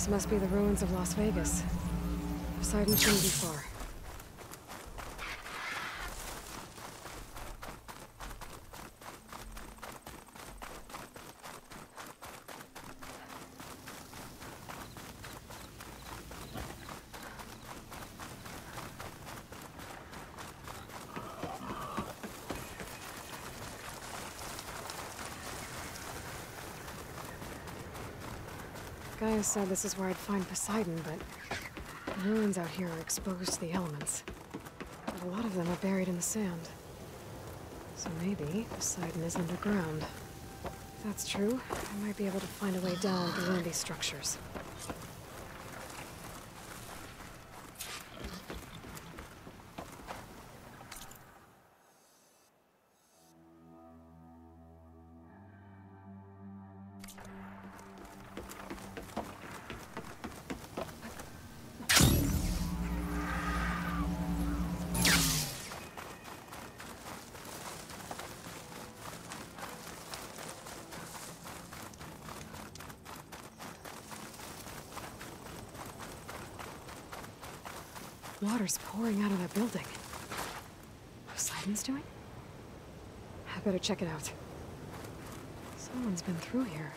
This must be the ruins of Las Vegas. Poseidon shouldn't be far. Gaia said this is where I'd find Poseidon, but the ruins out here are exposed to the elements. But a lot of them are buried in the sand. So maybe Poseidon is underground. If that's true, I might be able to find a way down through one of these structures. Water's pouring out of that building. Poseidon's doing? I better check it out. Someone's been through here.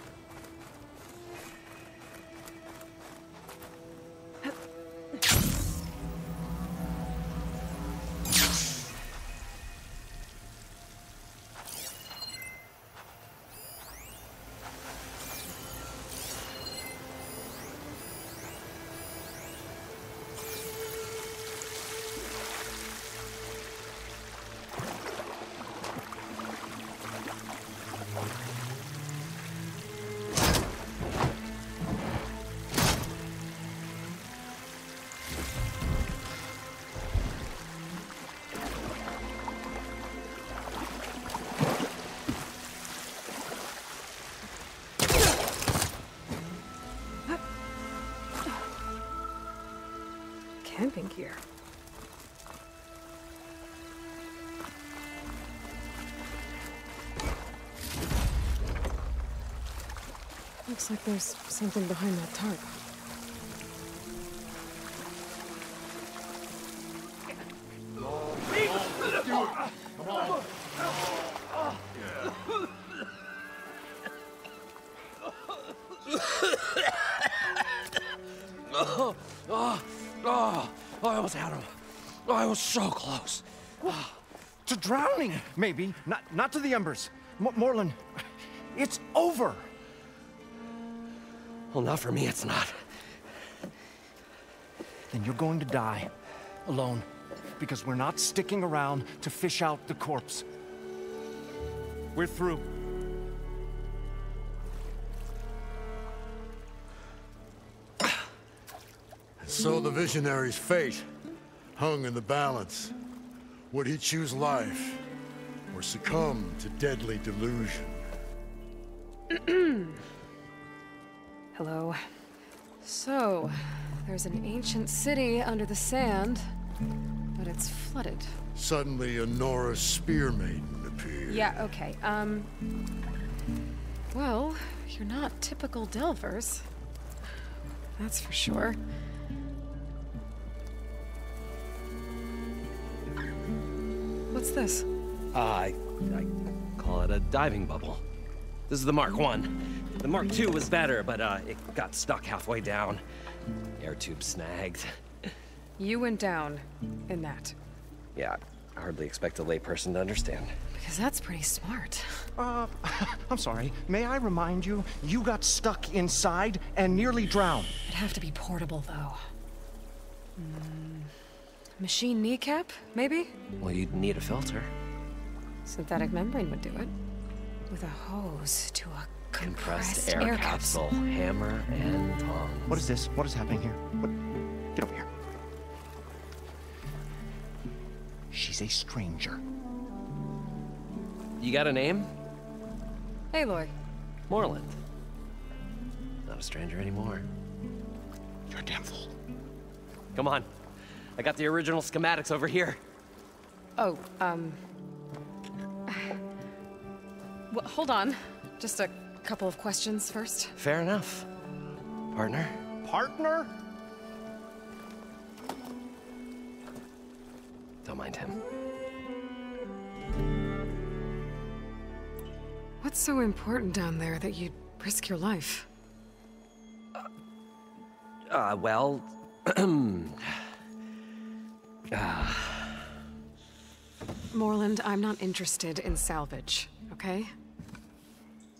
Camping gear. Looks like there's something behind that tarp. I almost had him. I was so close. To drowning, maybe. Not to the embers. Morlund, it's over. Well, not for me, it's not. Then you're going to die. Alone. Because we're not sticking around to fish out the corpse. We're through. So the visionary's fate hung in the balance. Would he choose life or succumb to deadly delusion? Hello. So, there's an ancient city under the sand, but it's flooded. Suddenly, a Nora spear maiden appeared. Yeah, okay. Well, you're not typical Delvers. That's for sure. What's this? I call it a diving bubble. This is the Mark I. The Mark II was better, but it got stuck halfway down. Air tube snagged. You went down in that. Yeah, I hardly expect a layperson to understand. Because that's pretty smart. I'm sorry. May I remind you, you got stuck inside and nearly drowned. It'd have to be portable, though. Machine kneecap, maybe? Well, you'd need a filter. Synthetic membrane would do it. With a hose to a compressed air capsule. Hammer and tongs. What is this? What is happening here? What? Get over here. She's a stranger. You got a name? Aloy. Morlund. Not a stranger anymore. You're a damn fool. Come on. I got the original schematics over here. Oh, well, hold on. Just a couple of questions first. Fair enough. Partner? partner? Don't mind him. What's so important down there that you'd risk your life? Well... Moreland, I'm not interested in salvage, okay?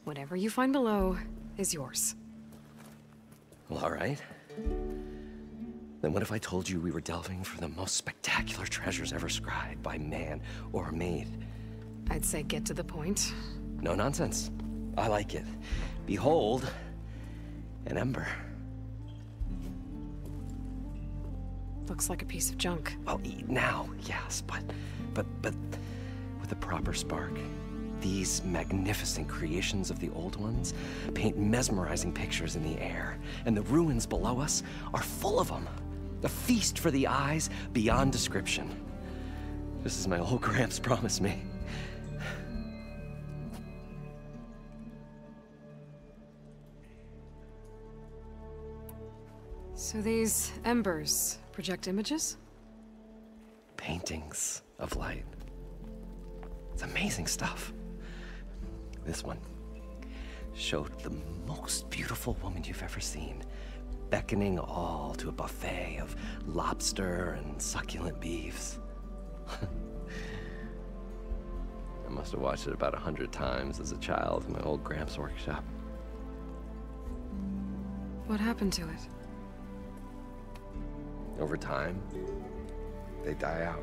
Whatever you find below is yours. Well, all right. Then what if I told you we were delving for the most spectacular treasures ever scribed by man or maid? I'd say get to the point. No nonsense. I like it. Behold, an ember. Looks like a piece of junk. Well, now, yes, but with a proper spark. These magnificent creations of the old ones paint mesmerizing pictures in the air, and the ruins below us are full of them. A feast for the eyes beyond description. Just as my old Gramps promised me. So these embers project images? Paintings of light. It's amazing stuff. This one showed the most beautiful woman you've ever seen, beckoning all to a buffet of lobster and succulent beefs. I must have watched it about 100 times as a child in my old Gramps workshop. What happened to it? Over time, they die out.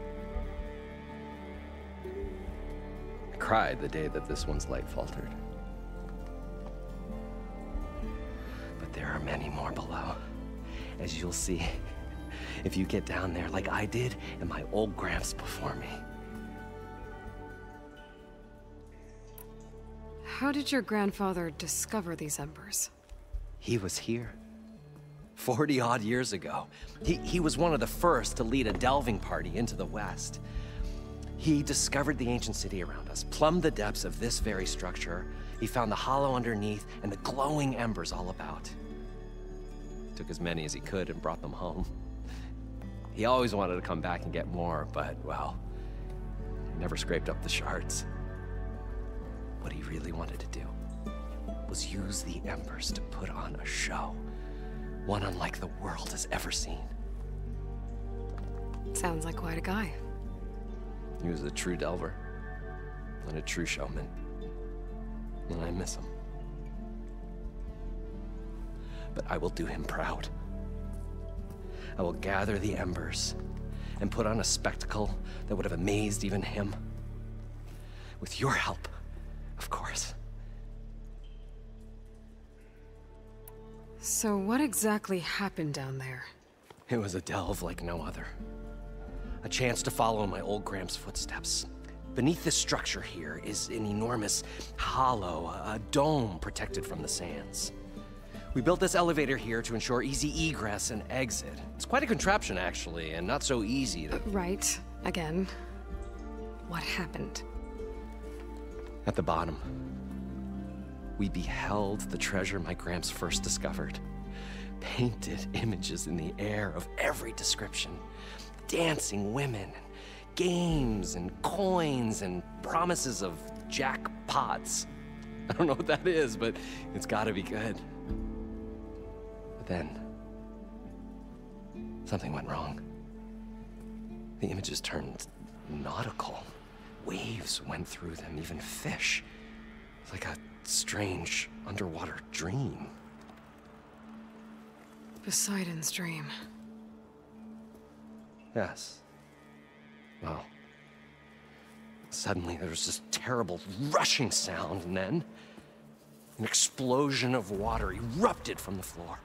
I cried the day that this one's light faltered. But there are many more below, as you'll see if you get down there like I did and my old Gramps before me. How did your grandfather discover these embers? He was here 40-odd years ago. He was one of the first to lead a delving party into the West. He discovered the ancient city around us, plumbed the depths of this very structure. He found the hollow underneath and the glowing embers all about. Took as many as he could and brought them home. He always wanted to come back and get more, but, well, never scraped up the shards. What he really wanted to do was use the embers to put on a show. One unlike the world has ever seen. Sounds like quite a guy. He was a true delver and a true showman. And I miss him. But I will do him proud. I will gather the embers and put on a spectacle that would have amazed even him. With your help, of course. So what exactly happened down there? It was a delve like no other. A chance to follow in my old Gramps' footsteps. Beneath this structure here is an enormous hollow, a dome protected from the sands. We built this elevator here to ensure easy egress and exit. It's quite a contraption, actually, and not so easy to... Right. Again. What happened? At the bottom, we beheld the treasure my Gramps first discovered. Painted images in the air of every description. Dancing women, games and coins and promises of jackpots. I don't know what that is, but it's gotta be good. But then, something went wrong. The images turned nautical. Waves went through them, even fish. It's like a strange underwater dream. Poseidon's dream. Yes. Well, suddenly there was this terrible rushing sound, and then an explosion of water erupted from the floor.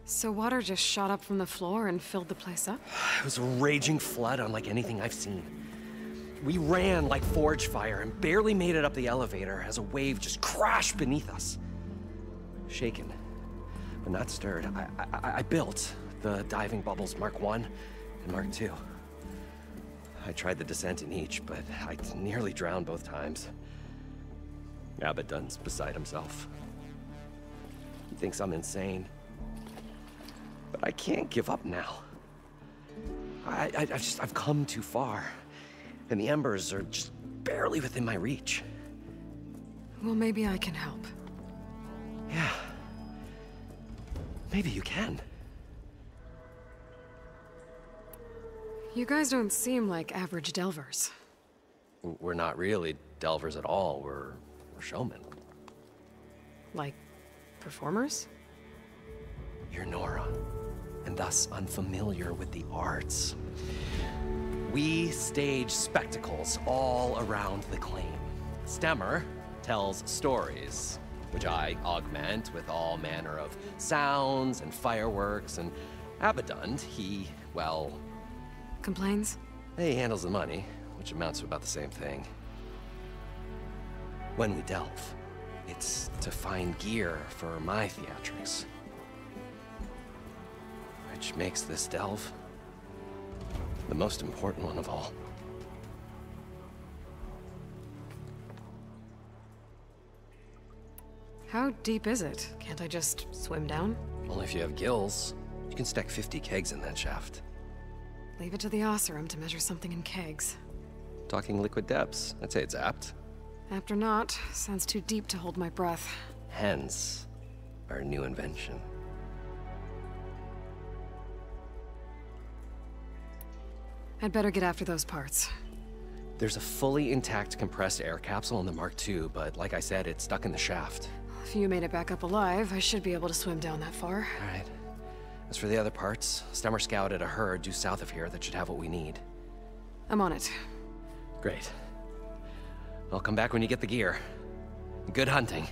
So water just shot up from the floor and filled the place up? It was a raging flood unlike anything I've seen. We ran like forge fire and barely made it up the elevator as a wave just crashed beneath us. Shaken, but not stirred, I built the diving bubbles Mark I and Mark II. I tried the descent in each, but I nearly drowned both times. Abaddon's beside himself. He thinks I'm insane. But I can't give up now. I've come too far. And the embers are just barely within my reach. Well, maybe I can help. Yeah. Maybe you can. You guys don't seem like average delvers. We're not really delvers at all. We're showmen. Like, performers? You're Nora, and thus unfamiliar with the arts. We stage spectacles all around the claim. Stemmer tells stories, which I augment with all manner of sounds and fireworks, and Abaddon, he, well... Complains? He handles the money, which amounts to about the same thing. When we delve, it's to find gear for my theatrics. Which makes this delve the most important one of all. How deep is it? Can't I just swim down? Only if you have gills. You can stack 50 kegs in that shaft. Leave it to the Osserum to measure something in kegs. Talking liquid depths, I'd say it's apt. Apt or not, sounds too deep to hold my breath. Hence, our new invention. I'd better get after those parts. There's a fully intact compressed air capsule in the Mark II, but like I said, it's stuck in the shaft. If you made it back up alive, I should be able to swim down that far. All right. As for the other parts, Stemmer scouted a herd due south of here that should have what we need. I'm on it. Great. I'll come back when you get the gear. Good hunting.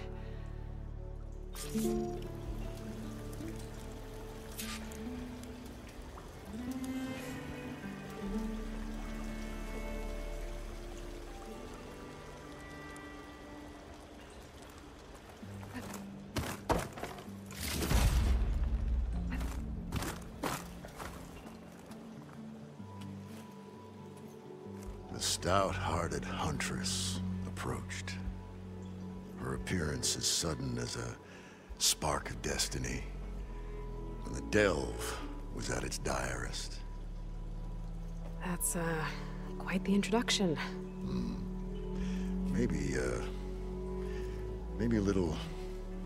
The stout-hearted huntress approached. Her appearance as sudden as a spark of destiny, when the delve was at its direst. That's, quite the introduction. Maybe a little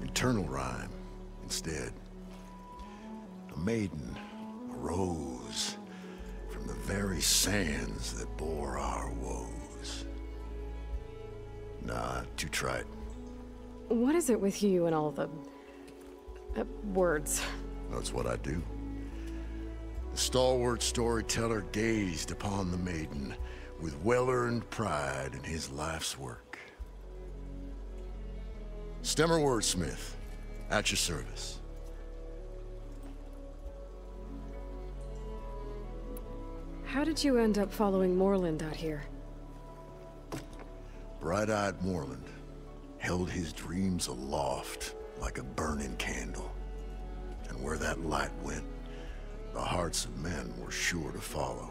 internal rhyme instead. A maiden arose from the very sands that bore our woes. Nah, too trite. What is it with you and all the... words? That's what I do. The stalwart storyteller gazed upon the maiden with well-earned pride in his life's work. Stemmer wordsmith, at your service. How did you end up following Moreland out here? Bright-eyed Moreland held his dreams aloft like a burning candle. And where that light went, the hearts of men were sure to follow.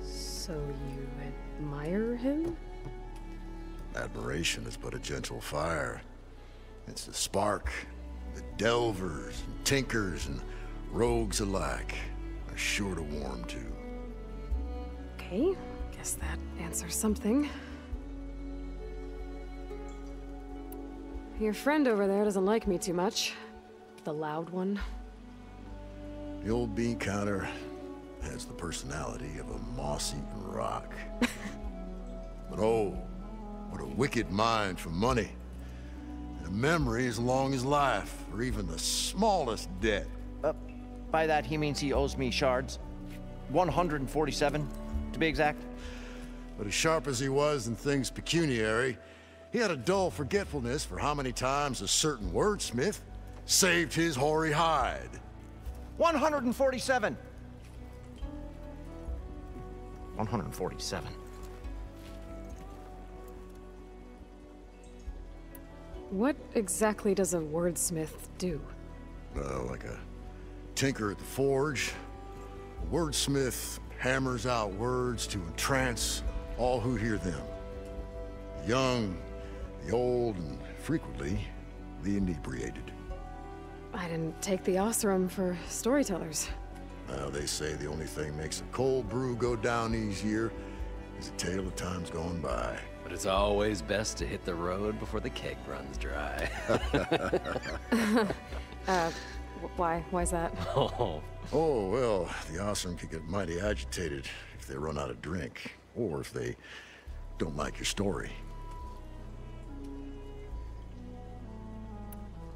So you admire him? Admiration is but a gentle fire. It's the spark that delvers and tinkers and rogues alike are sure to warm to. Okay, guess that answers something. Your friend over there doesn't like me too much. The loud one. The old bean counter has the personality of a moss-eaten rock. But oh, what a wicked mind for money. And a memory as long as life, or even the smallest debt. By that, he means he owes me shards. 147, to be exact. But as sharp as he was in things pecuniary, he had a dull forgetfulness for how many times a certain wordsmith saved his hoary hide. 147! 147. What exactly does a wordsmith do? Like a tinker at the forge, a wordsmith hammers out words to entrance all who hear them. Young, The old and frequently the inebriated. I didn't take the Osram for storytellers. Well, they say the only thing makes a cold brew go down easier is a tale of times gone by. But it's always best to hit the road before the keg runs dry. Why's that? Oh. Oh, well, the Osram can get mighty agitated if they run out of drink, or if they don't like your story.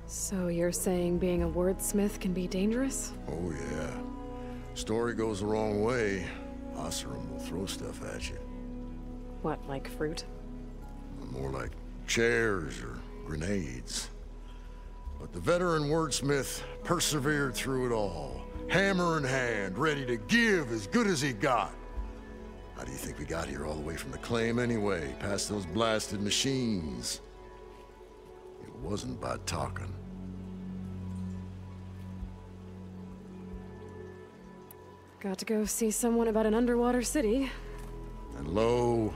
So you're saying being a wordsmith can be dangerous? Oh, yeah. Story goes the wrong way, Osram will throw stuff at you. What, like fruit? More like chairs or grenades. But the veteran wordsmith persevered through it all, hammer in hand, ready to give as good as he got. How do you think we got here all the way from the claim anyway, past those blasted machines? It wasn't by talking. Got to go see someone about an underwater city. And lo,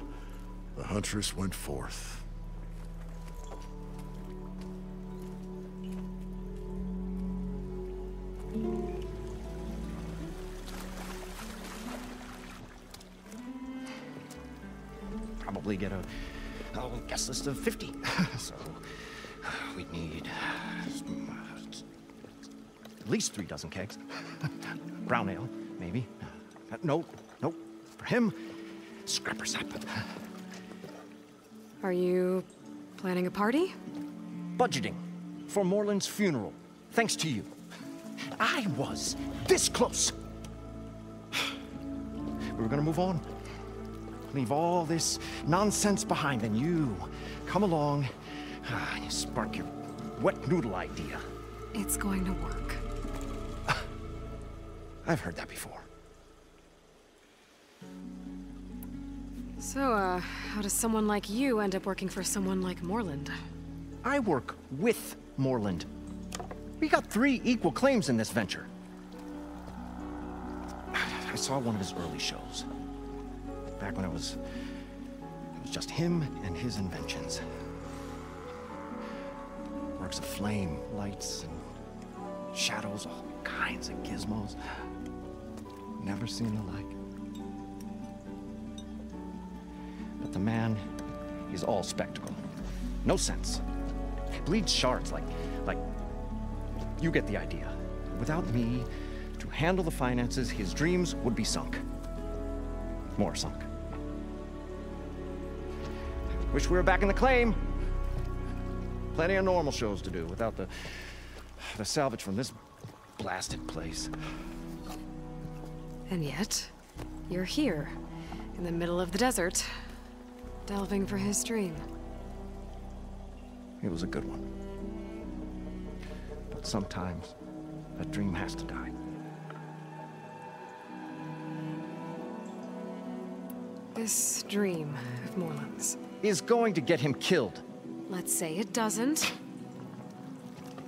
the huntress went forth. Probably get a guest list of 50. So we'd need at least 3 dozen kegs. Brown ale, maybe. Nope. For him, scrapper sap. Are you planning a party? Budgeting for Moreland's funeral, thanks to you. I was this close. We were gonna move on. Leave all this nonsense behind, and you come along, you spark your wet noodle idea. It's going to work. I've heard that before. So, how does someone like you end up working for someone like Moreland? I work with Moreland. We got 3 equal claims in this venture. I saw one of his early shows. Back when it was just him and his inventions. Works of flame, lights, and shadows, all kinds of gizmos. Never seen the like. But the man is all spectacle. No sense. Bleeds shards like you get the idea. Without me to handle the finances, his dreams would be sunk. More sunk. Wish we were back in the claim. Plenty of normal shows to do without the salvage from this blasted place. And yet, you're here, in the middle of the desert, delving for his dream. It was a good one. But sometimes, a dream has to die. This dream of Moreland's Is going to get him killed. let's say it doesn't.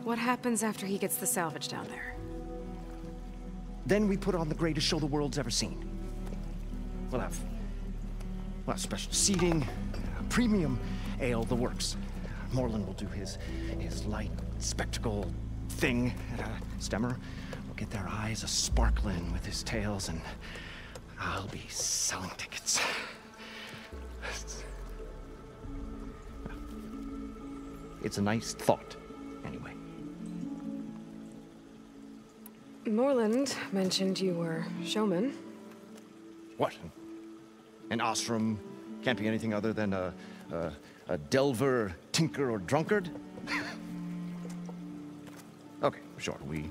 What happens after he gets the salvage down there? Then we put on the greatest show the world's ever seen. We'll have special seating, premium ale, the works. Moreland will do his light spectacle thing at a stemmer. We'll get their eyes a-sparkling with his tales, and I'll be selling tickets. It's a nice thought, anyway. Moreland mentioned you were showman. What? An Osram can't be anything other than a delver, tinker, or drunkard? Okay, sure, we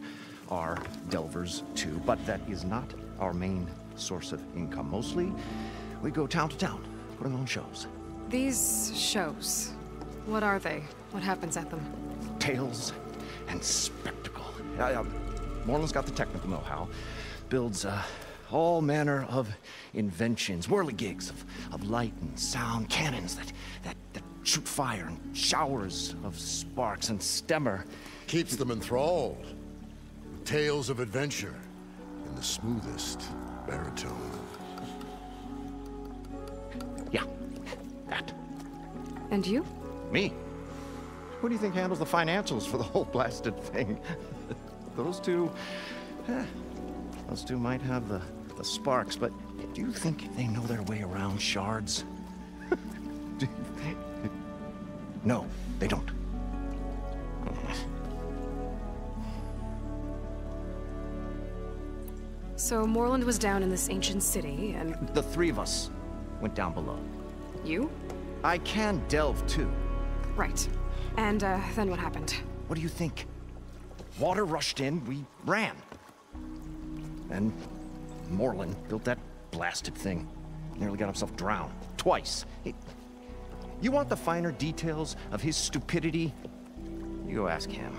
are delvers too, but that is not our main source of income. Mostly, we go town to town, putting on shows. These shows, what are they? What happens at them? Tales and spectacle. Moreland's got the technical know-how. Builds all manner of inventions, whirligigs of light and sound, cannons that shoot fire, and showers of sparks, and stemmer. Keeps them enthralled. With tales of adventure in the smoothest baritone. Yeah, that. And you? Me? Who do you think handles the financials for the whole blasted thing? Those two might have the sparks, but do you think they know their way around shards? No, they don't. So Moreland was down in this ancient city, and... The three of us went down below. You? I can delve too. Right. And, then what happened? What do you think? Water rushed in, we ran. And Moreland built that blasted thing. Nearly got himself drowned. Twice. You want the finer details of his stupidity? You go ask him.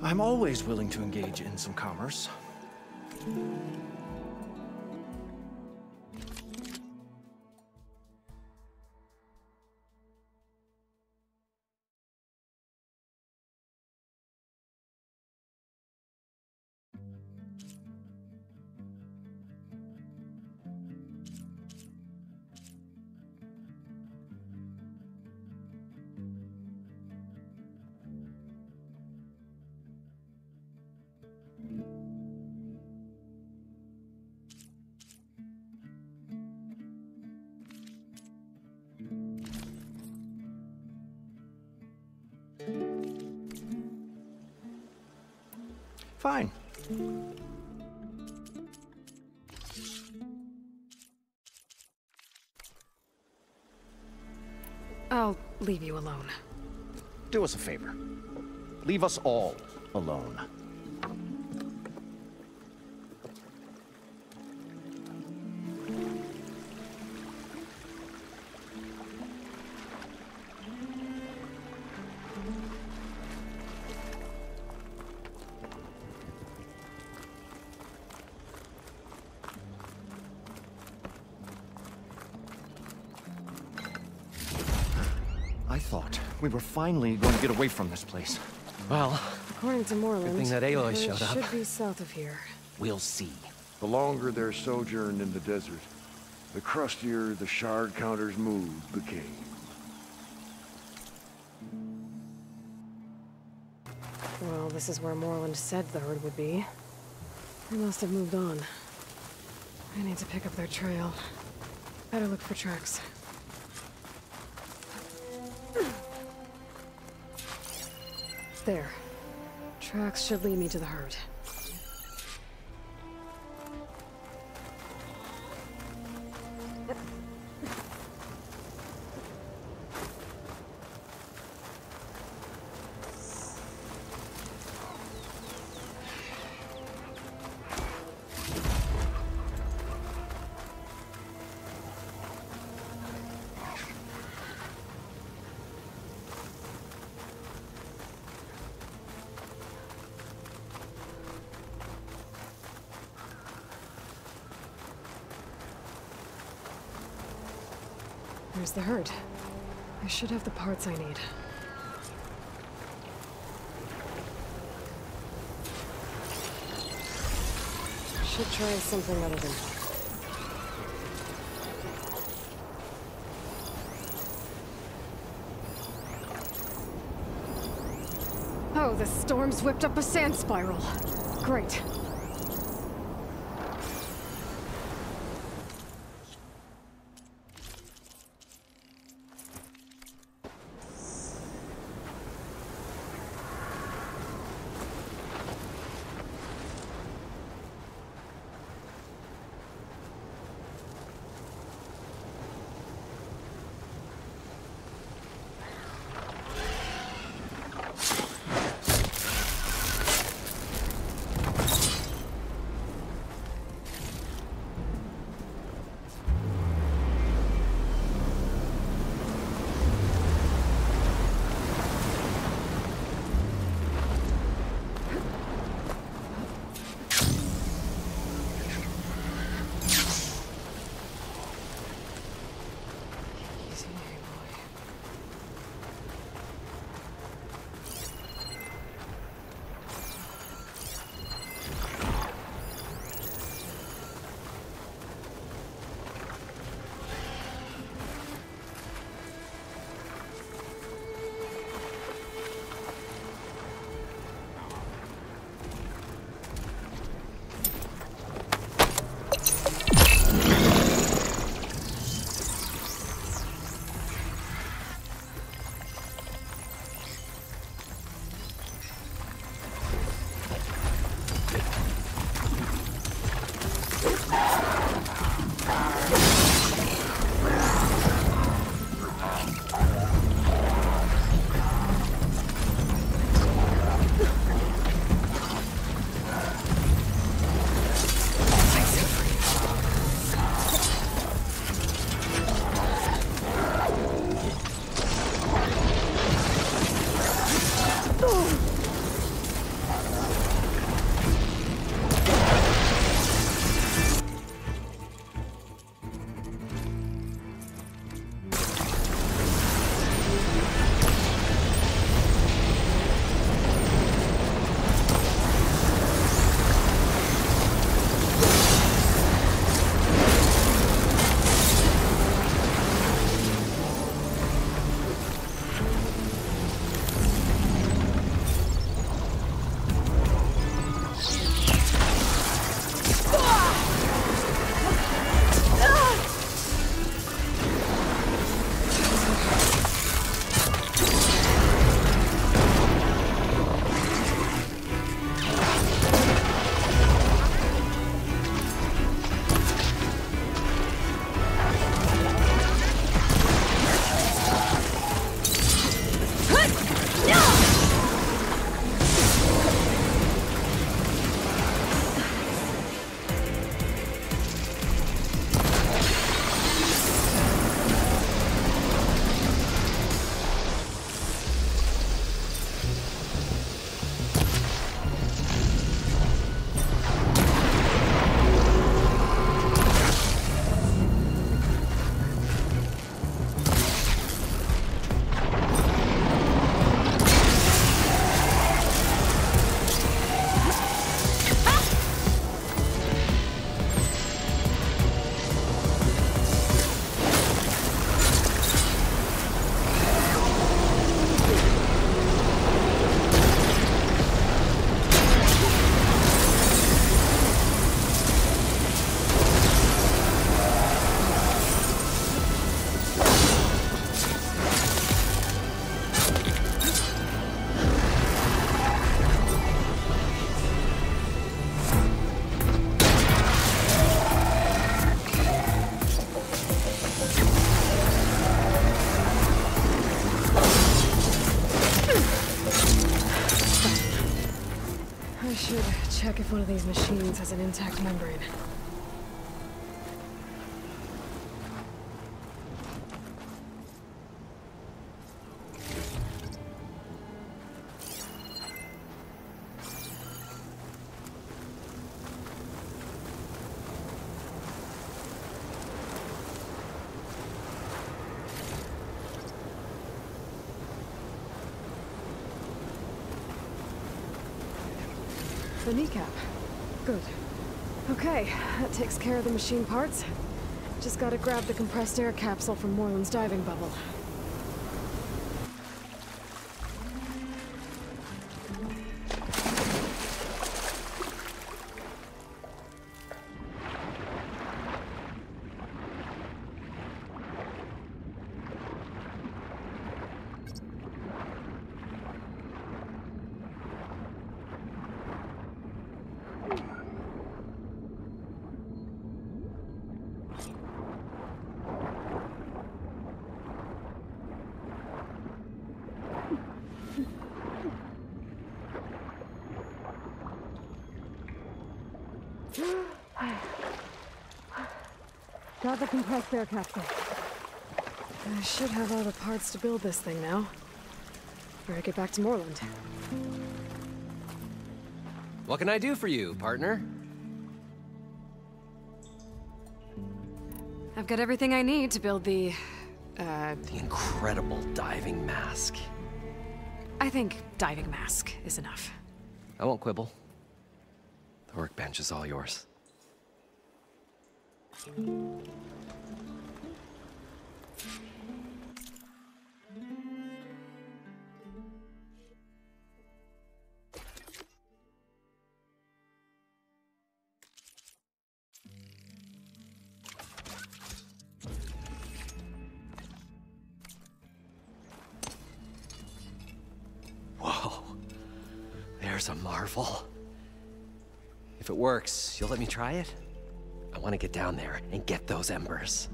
I'm always willing to engage in some commerce. Fine. I'll leave you alone. Do us a favor. Leave us all alone. I thought we were finally going to get away from this place. Well, According to Moreland, good thing that Aloy it showed up. should be south of here. We'll see. The longer their sojourn in the desert, the crustier the shard counter's mood became. Well, this is where Moreland said the herd would be. They must have moved on. I need to pick up their trail. Better look for tracks. There. Tracks should lead me to the herd. There's the herd. I should have the parts I need. Should try something other than... Oh, the storm's whipped up a sand spiral. Great. I should check if one of these machines has an intact membrane. The kneecap. Good. Okay, that takes care of the machine parts. Just gotta grab the compressed air capsule from Moreland's diving bubble. Got the compressed air capsule. I should have all the parts to build this thing now. Better get back to Moreland. What can I do for you, partner? I've got everything I need to build the incredible diving mask. I think diving mask is enough. I won't quibble. The workbench is all yours. Whoa, there's a marvel. If it works, you'll let me try it? I want to get down there and get those embers.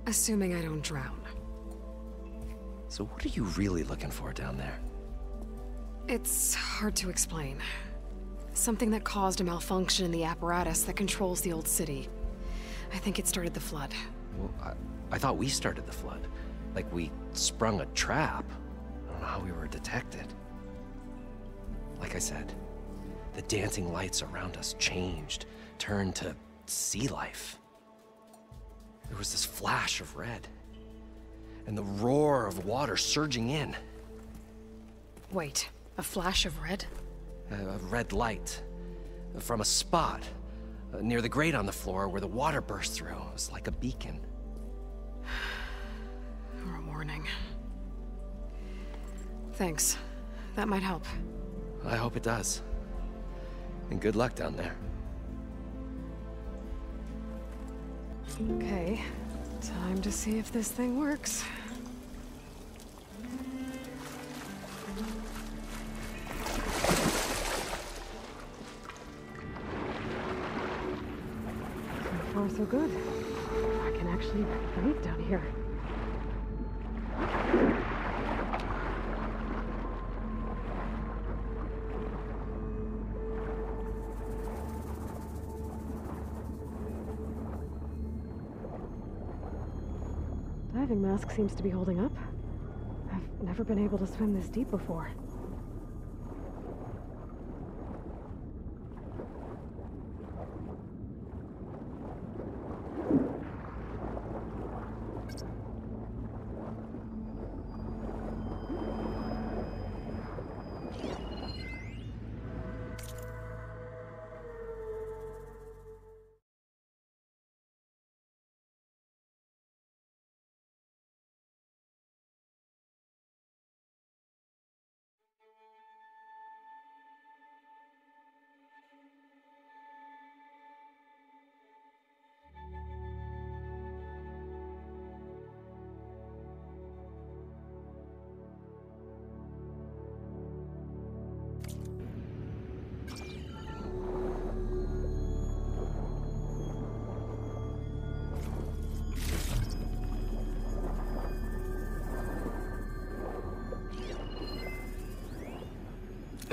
Assuming I don't drown. So what are you really looking for down there? It's hard to explain. Something that caused a malfunction in the apparatus that controls the old city. I think it started the flood. Well, I thought we started the flood. Like we sprung a trap. I don't know how we were detected. Like I said, the dancing lights around us changed, turned to sea life. There was this flash of red, and the roar of water surging in. Wait, a flash of red? A red light from a spot near the grate on the floor where the water burst through. It was like a beacon. Or a warning. Thanks. That might help. I hope it does. And good luck down there. Okay, time to see if this thing works. So far, so good. I can actually breathe down here. Diving mask seems to be holding up. I've never been able to swim this deep before.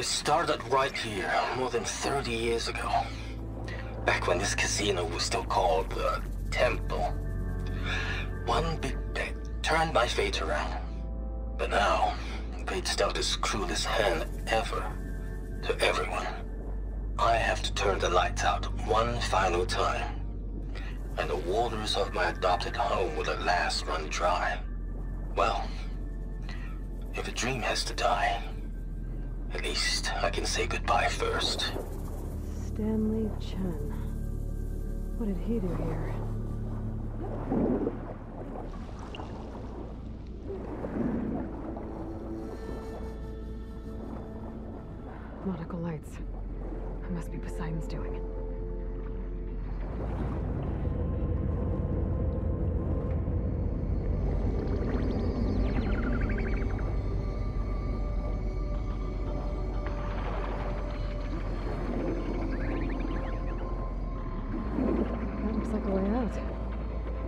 It started right here, more than 30 years ago. Back when this casino was still called the Temple. One big bet turned my fate around. But now, fate's dealt its cruelest hand ever to everyone. I have to turn the lights out one final time. And the waters of my adopted home will at last run dry. Well, if a dream has to die, at least I can say goodbye first. Stanley Chen. What did he do here? Nautical lights. It must be Poseidon's doing.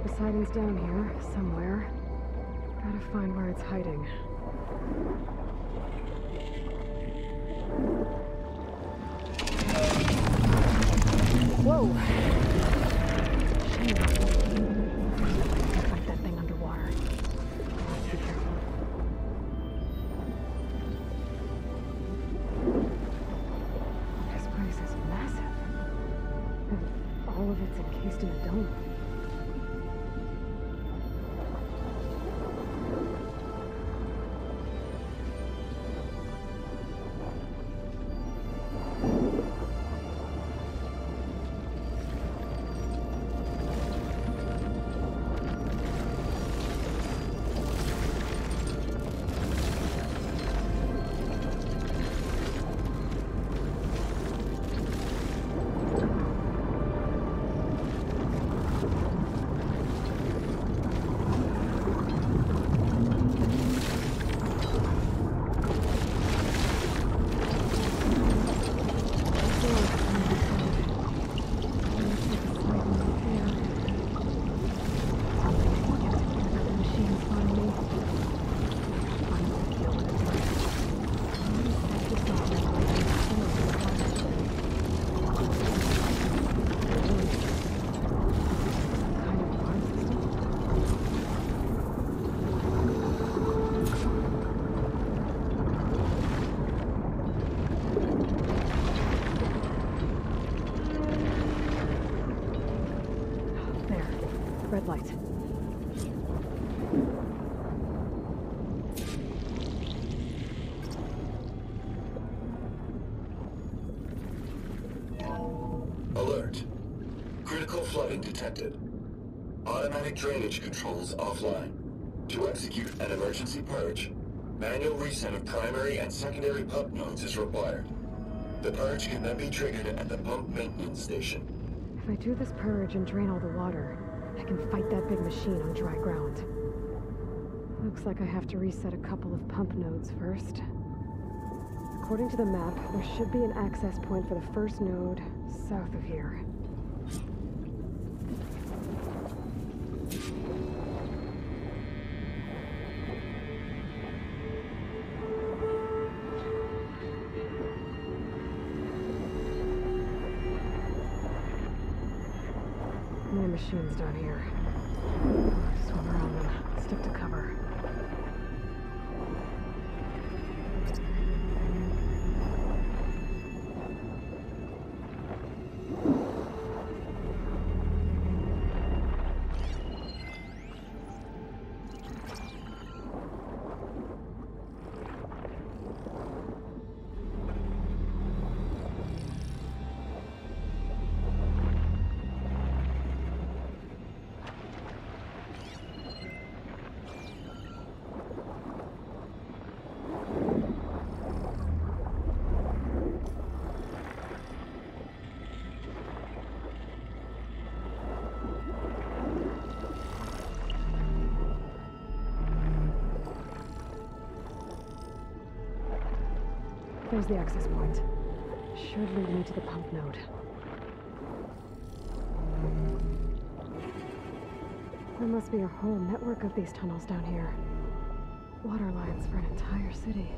Poseidon's down here, somewhere. Gotta find where it's hiding. Whoa! Shit. Fight that thing underwater. Be careful. This place is massive. And all of it's encased in a dome. Red light. Alert. Critical flooding detected. Automatic drainage controls offline. To execute an emergency purge, manual reset of primary and secondary pump nodes is required. The purge can then be triggered at the pump maintenance station. If I do this purge and drain all the water, I can fight that big machine on dry ground. Looks like I have to reset a couple of pump nodes first. According to the map, there should be an access point for the first node south of here. More machines down here. Swim around them. Stick to cover. There's the access point. Should lead me to the pump node. There must be a whole network of these tunnels down here. Water lines for an entire city.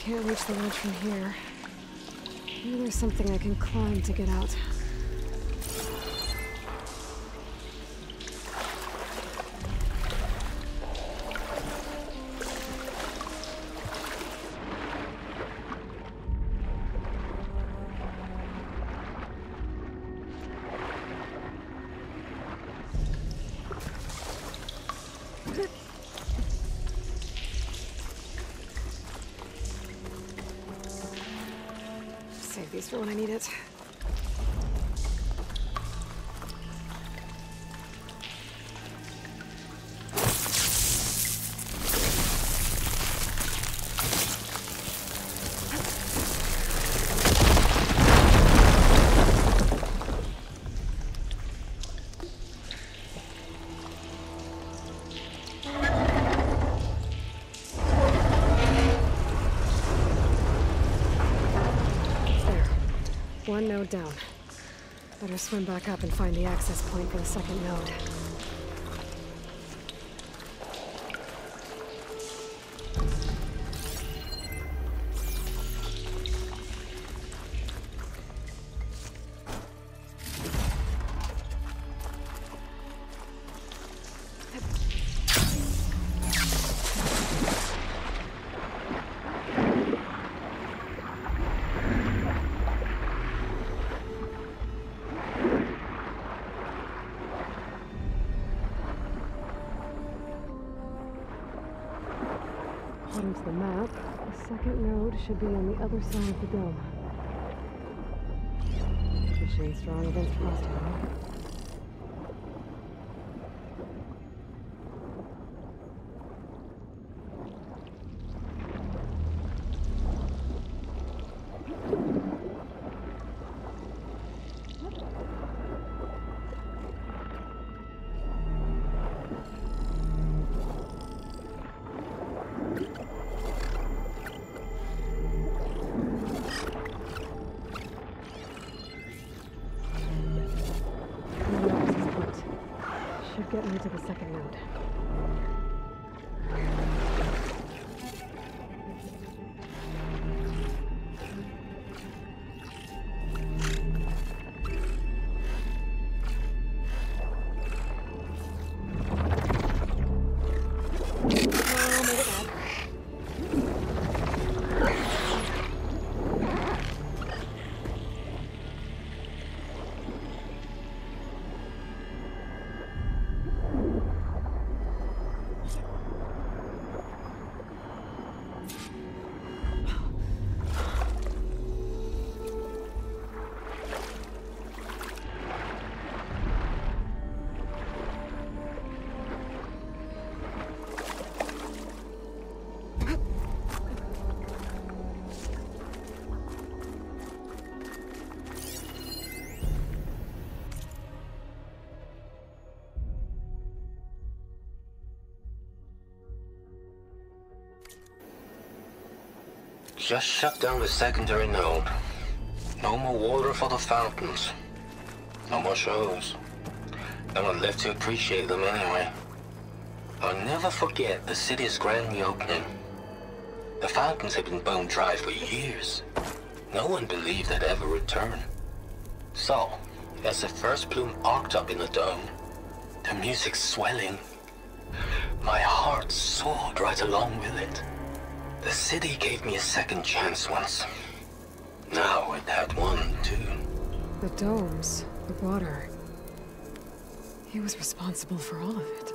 Can't reach the ledge from here. Maybe there's something I can climb to get out. Save these for when I need it. One node down. Better swim back up and find the access point for the second node. According to the map, the second node should be on the other side of the dome. Machine strong against frostbite. Should get me to the second node. Just shut down the secondary node. No more water for the fountains. No more shows. No one left to appreciate them anyway. I'll never forget the city's grand reopening. The fountains had been bone dry for years. No one believed they'd ever return. So, as the first plume arced up in the dome, the music swelling, my heart soared right along with it. The city gave me a second chance once. Now it had one, too. The domes, the water. He was responsible for all of it.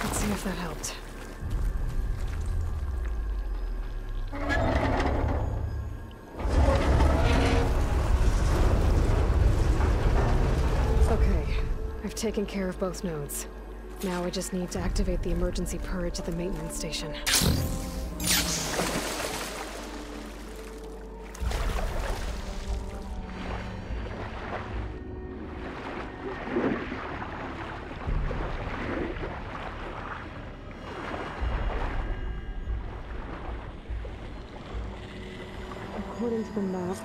Let's see if that helped. I've taken care of both nodes. Now I just need to activate the emergency purge at the maintenance station. According to the map,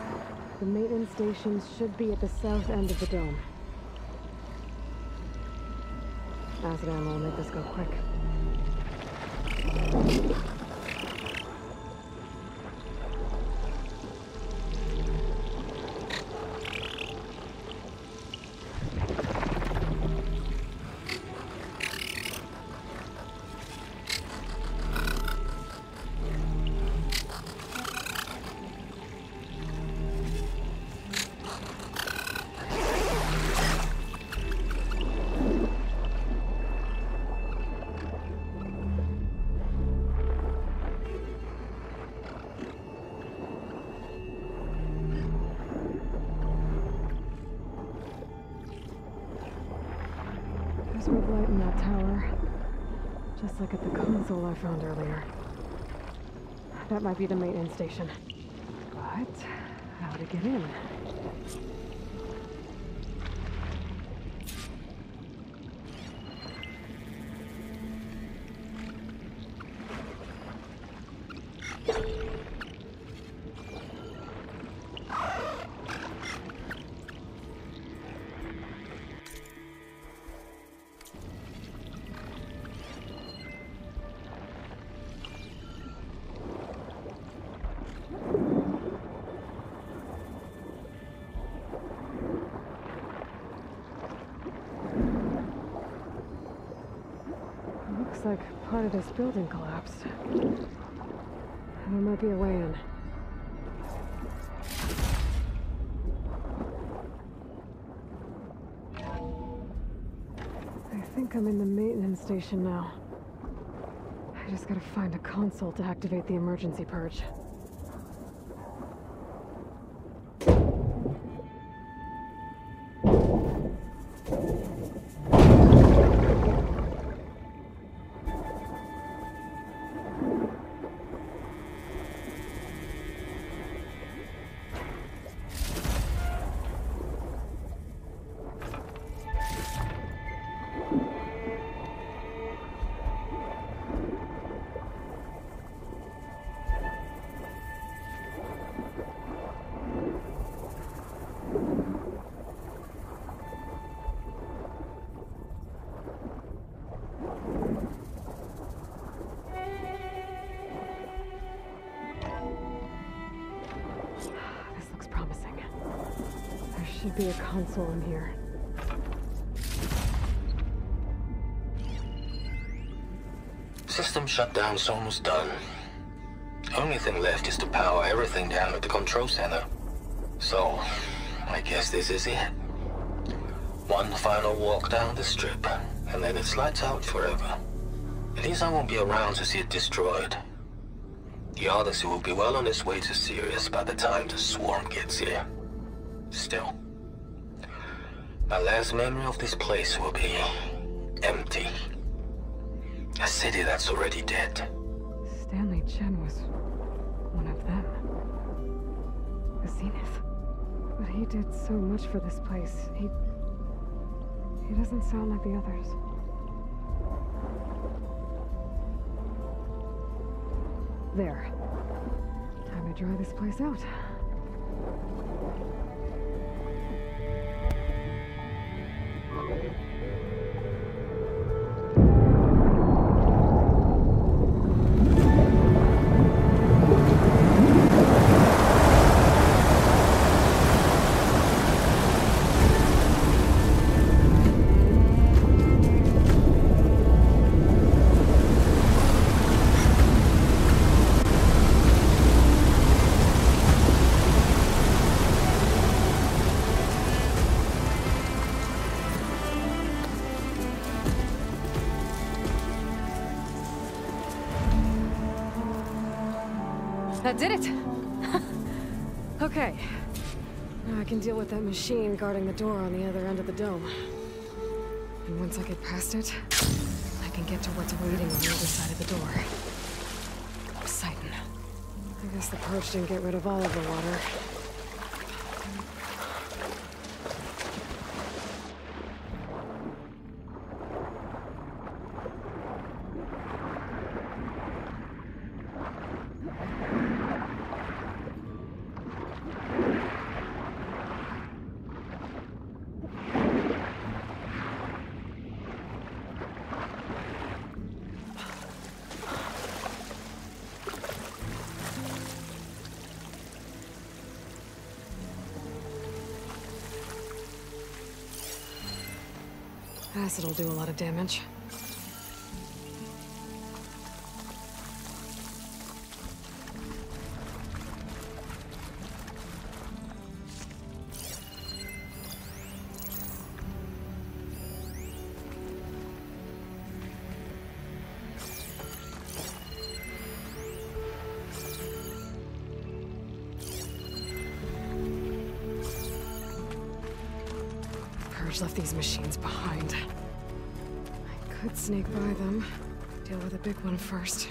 The maintenance stations should be at the south end of the dome. Acid ammo will make this go quick. There's red light in that tower. Just like at the console I found earlier. That might be the maintenance station. But how to get in? Looks like part of this building collapsed. There might be a way in. I think I'm in the maintenance station now. I just gotta find a console to activate the emergency purge. Should be a console in here. System shutdown's almost done. Only thing left is to power everything down at the control center. So, I guess this is it. One final walk down the strip, and then it's lights out forever. At least I won't be around to see it destroyed. The Odyssey will be well on its way to Sirius by the time the swarm gets here. Still, my last memory of this place will be empty. A city that's already dead. Stanley Chen was one of them. The Zenith. But he did so much for this place. He doesn't sound like the others. There. Time to dry this place out. That did it! Okay. Now I can deal with that machine guarding the door on the other end of the dome. And once I get past it, I can get to what's waiting on the other side of the door. Poseidon. I guess the purge didn't get rid of all of the water. acid'll do a lot of damage. Left these machines behind. I could sneak by them. Deal with the big one first.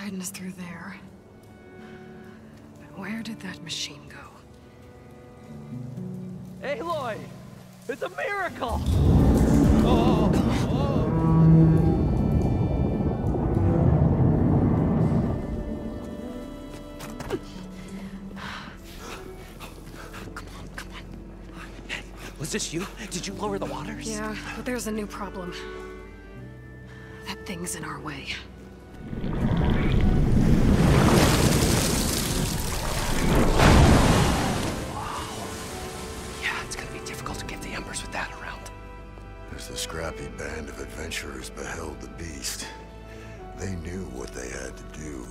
Poseidon is through there. But where did that machine go? Aloy! It's a miracle! Was this you? Did you lower the waters? Yeah, but there's a new problem. That thing's in our way. Yeah, it's gonna be difficult to get the embers with that around. As the scrappy band of adventurers beheld the beast, they knew what they had to do.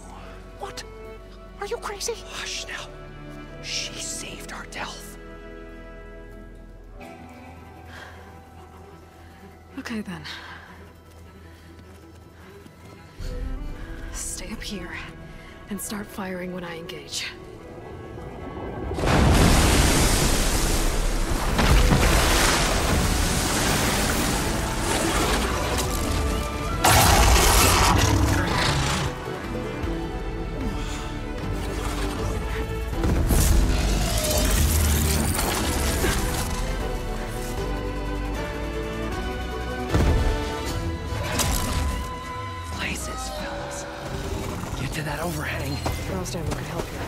What? Are you crazy? Hush now. She saved our Delph. Okay then. Stay up here and start firing when I engage. Overhang. Frost ammo could help here.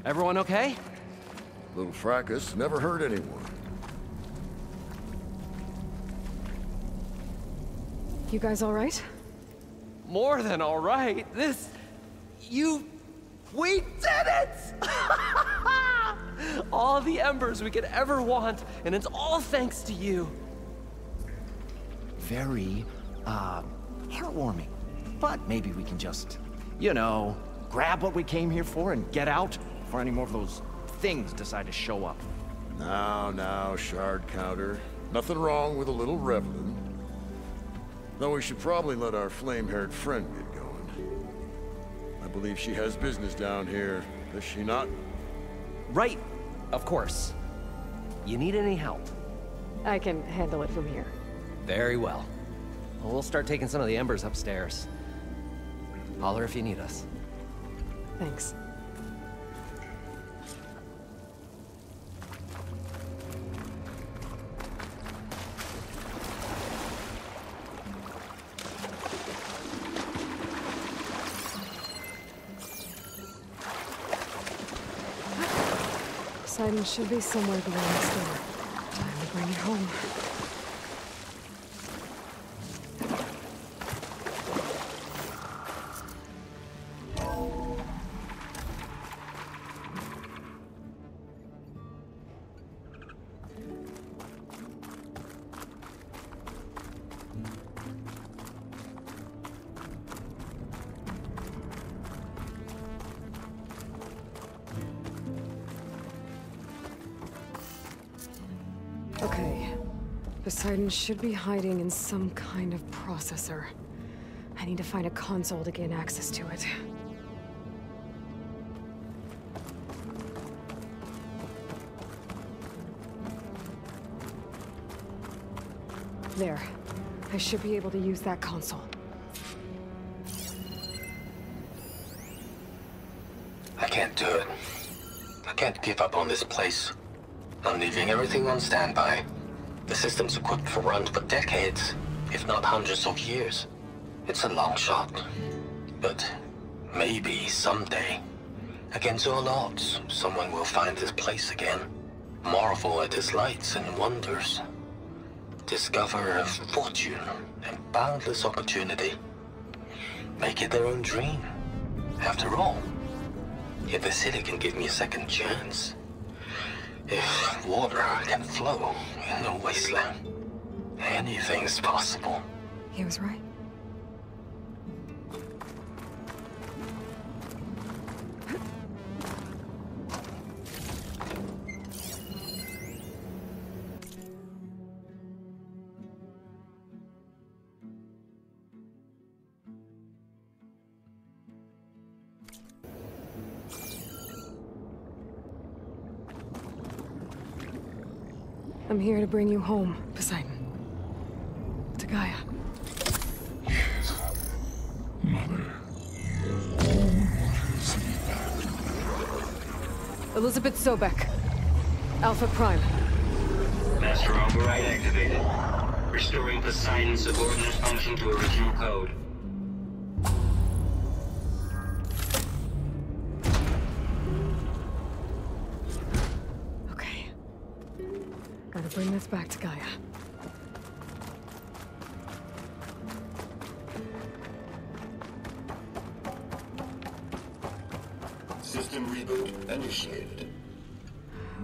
Everyone okay? Little fracas never hurt anyone. You guys all right? More than all right. We did it! All the embers we could ever want, and it's all thanks to you. Very, heartwarming. But maybe we can just, you know, grab what we came here for and get out before any more of those things decide to show up. Now, shard counter. Nothing wrong with a little reveling. Though we should probably let our flame-haired friend get going. I believe she has business down here, does she not? Right, of course. You need any help? I can handle it from here. Very well. Well, we'll start taking some of the embers upstairs. Holler if you need us. Thanks. Poseidon should be somewhere beyond this door. Time to bring it home. Okay. Poseidon should be hiding in some kind of processor. I need to find a console to gain access to it. There. I should be able to use that console. I can't do it. I can't give up on this place. I'm leaving everything on standby. The system's equipped for runs for decades, if not hundreds of years. It's a long shot. But maybe someday, against all odds, someone will find this place again. Marvel at its lights and wonders. Discover a fortune and boundless opportunity. Make it their own dream. After all, if the city can give me a second chance, if water can flow in a wasteland, anything's possible. He was right. I'm here to bring you home, Poseidon. To Gaia. Mother. Elizabeth Sobek. Alpha Prime. Master override activated. Restoring Poseidon's subordinate function to original code. Okay. Gotta bring this back to Gaia. System reboot initiated.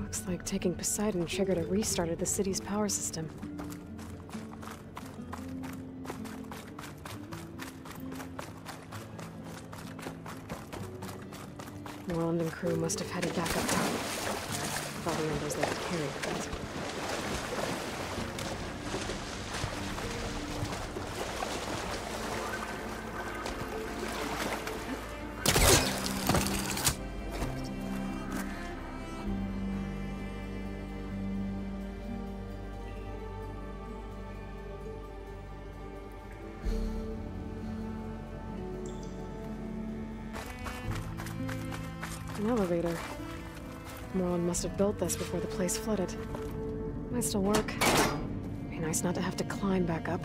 Looks like taking Poseidon triggered a restart of the city's power system. Moreland and crew must have headed back up top. Probably numbers they could carry with that. An elevator. Moreland must have built this before the place flooded. Might still work. Be nice not to have to climb back up.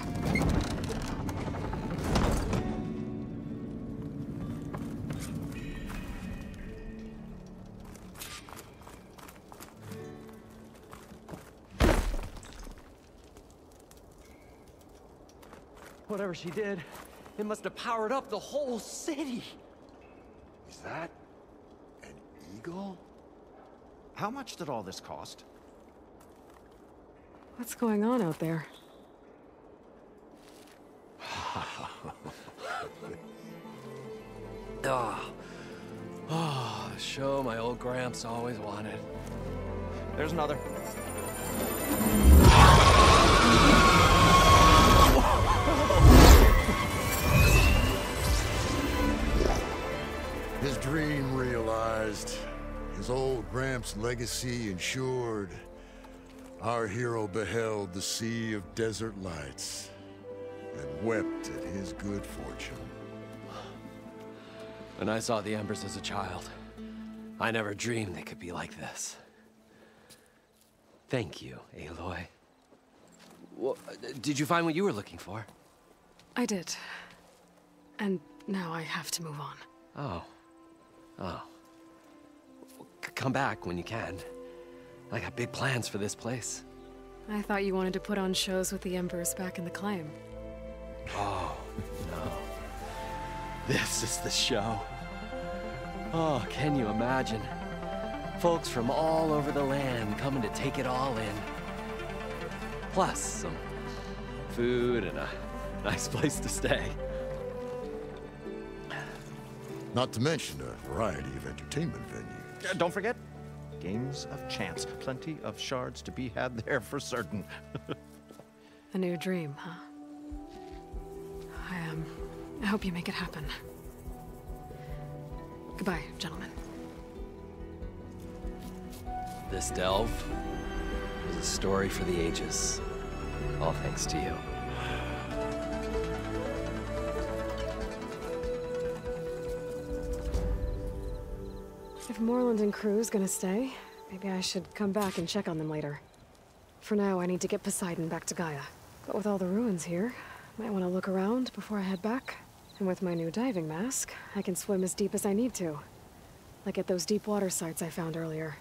Whatever she did, it must have powered up the whole city. Is that an eagle? How much did all this cost? What's going on out there? The show my old Gramps always wanted. There's another. His dream realized. His old Gramps' legacy ensured. our hero beheld the sea of desert lights and wept at his good fortune. When I saw the embers as a child, I never dreamed they could be like this. Thank you, Aloy. Well, did you find what you were looking for? I did. And now I have to move on. Oh. Oh. Come back when you can. I got big plans for this place. I thought you wanted to put on shows with the Embers back in the claim. Oh, no. This is the show. Oh, can you imagine? Folks from all over the land coming to take it all in. Plus, some food and a nice place to stay. Not to mention a variety of entertainment venues. Don't forget, games of chance. Plenty of shards to be had there for certain. A new dream, huh? I hope you make it happen. Goodbye, gentlemen. This delve is a story for the ages. All thanks to you. If Moreland and crew's gonna stay, maybe I should come back and check on them later. For now, I need to get Poseidon back to Gaia. But with all the ruins here, might want to look around before I head back. And with my new diving mask, I can swim as deep as I need to. Like at those deep water sites I found earlier.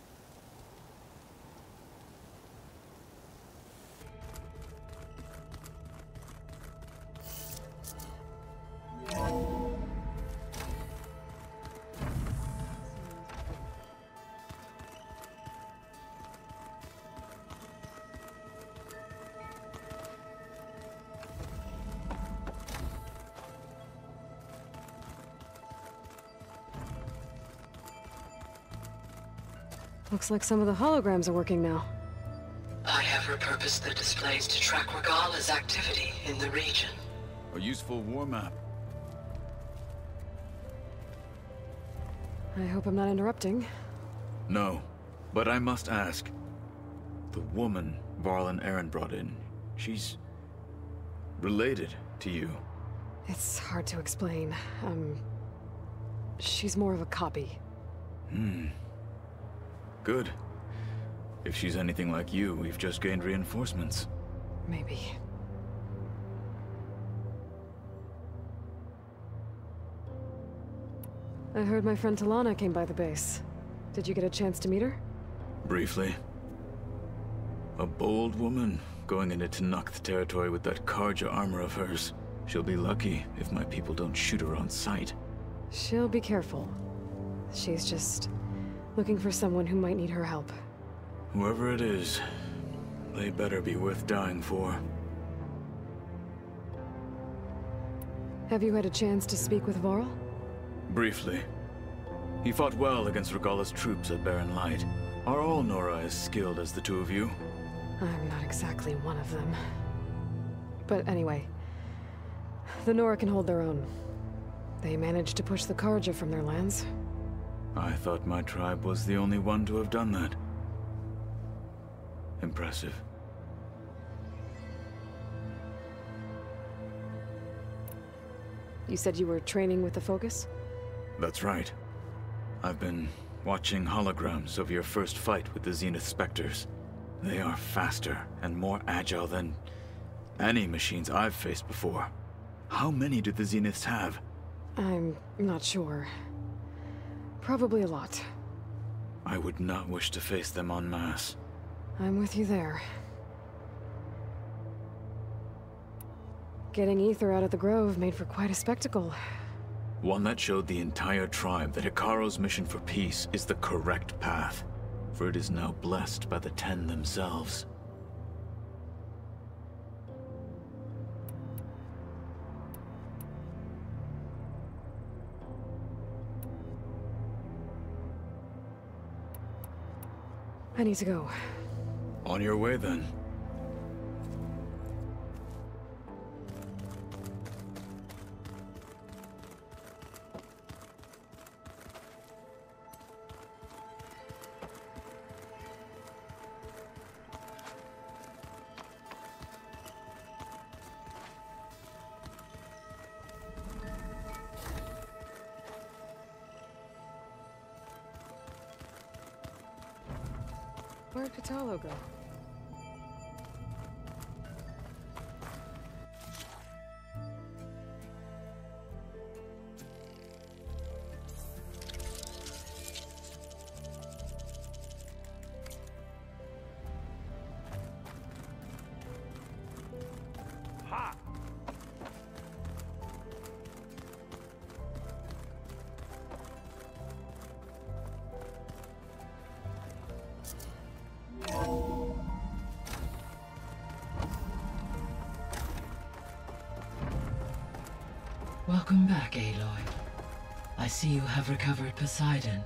Looks like some of the holograms are working now. I have repurposed the displays to track Regala's activity in the region. A useful war map. I hope I'm not interrupting. No, but I must ask. The woman Varl and Aaron brought in, she's related to you. It's hard to explain. She's more of a copy. Good. If she's anything like you, we've just gained reinforcements. Maybe. I heard my friend Talana came by the base. Did you get a chance to meet her? Briefly. A bold woman going into Tanakh territory with that Karja armor of hers. She'll be lucky if my people don't shoot her on sight. She'll be careful. She's just looking for someone who might need her help. Whoever it is, they better be worth dying for. Have you had a chance to speak with Varl? Briefly. He fought well against Regala's troops at Barren Light. Are all Nora as skilled as the two of you? I'm not exactly one of them. But anyway, the Nora can hold their own. They managed to push the Karja from their lands. I thought my tribe was the only one to have done that. Impressive. You said you were training with the Focus? That's right. I've been watching holograms of your first fight with the Zenith Spectres. They are faster and more agile than any machines I've faced before. How many do the Zeniths have? I'm not sure. Probably a lot. I would not wish to face them en masse. I'm with you there. Getting Ether out of the Grove made for quite a spectacle. One that showed the entire tribe that Hikaru's mission for peace is the correct path, for it is now blessed by the Ten themselves. I need to go. On your way, then. Where'd Patalo go? Welcome back, Aloy. I see you have recovered Poseidon.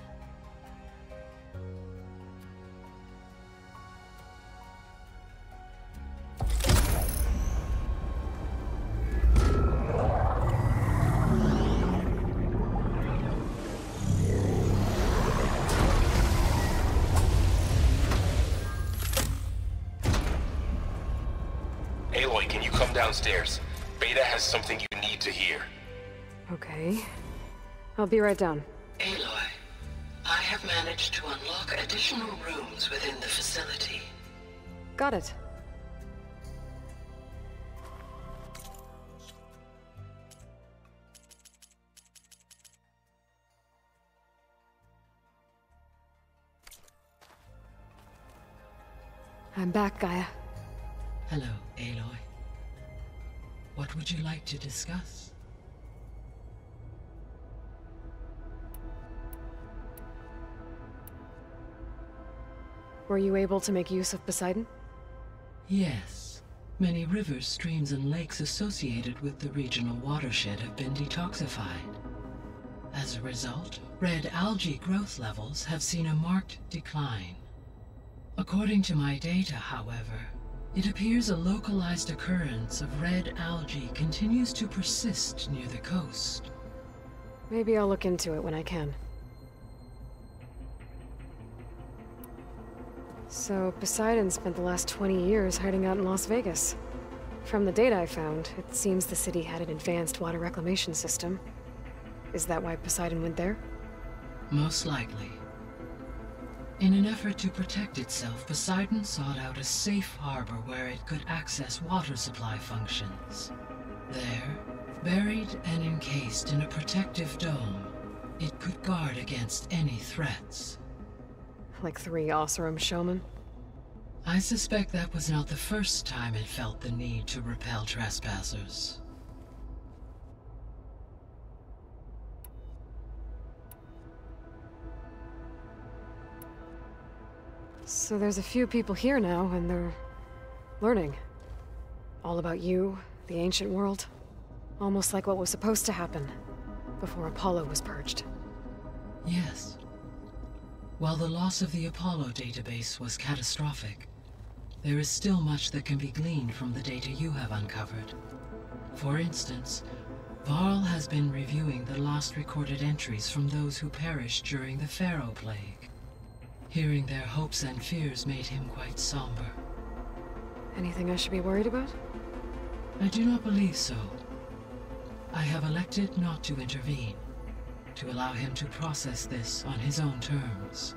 Aloy, can you come downstairs? Beta has something you need to hear. Okay. I'll be right down. Aloy, I have managed to unlock additional rooms within the facility. Got it. I'm back, Gaia. Hello, Aloy. What would you like to discuss? Were you able to make use of Poseidon? Yes. Many rivers, streams, and lakes associated with the regional watershed have been detoxified. As a result, red algae growth levels have seen a marked decline. According to my data, however, it appears a localized occurrence of red algae continues to persist near the coast. Maybe I'll look into it when I can. So, Poseidon spent the last 20 years hiding out in Las Vegas. From the data I found, it seems the city had an advanced water reclamation system. Is that why Poseidon went there? Most likely. In an effort to protect itself, Poseidon sought out a safe harbor where it could access water supply functions. There, buried and encased in a protective dome, it could guard against any threats. Like 3 Oseram showmen? I suspect that was not the first time it felt the need to repel trespassers. So there's a few people here now, and they're learning. All about you, the ancient world. Almost like what was supposed to happen before Apollo was purged. Yes. While the loss of the Apollo database was catastrophic, there is still much that can be gleaned from the data you have uncovered. For instance, Varl has been reviewing the last recorded entries from those who perished during the Pharaoh Plague. Hearing their hopes and fears made him quite somber. Anything I should be worried about? I do not believe so. I have elected not to intervene, to allow him to process this on his own terms.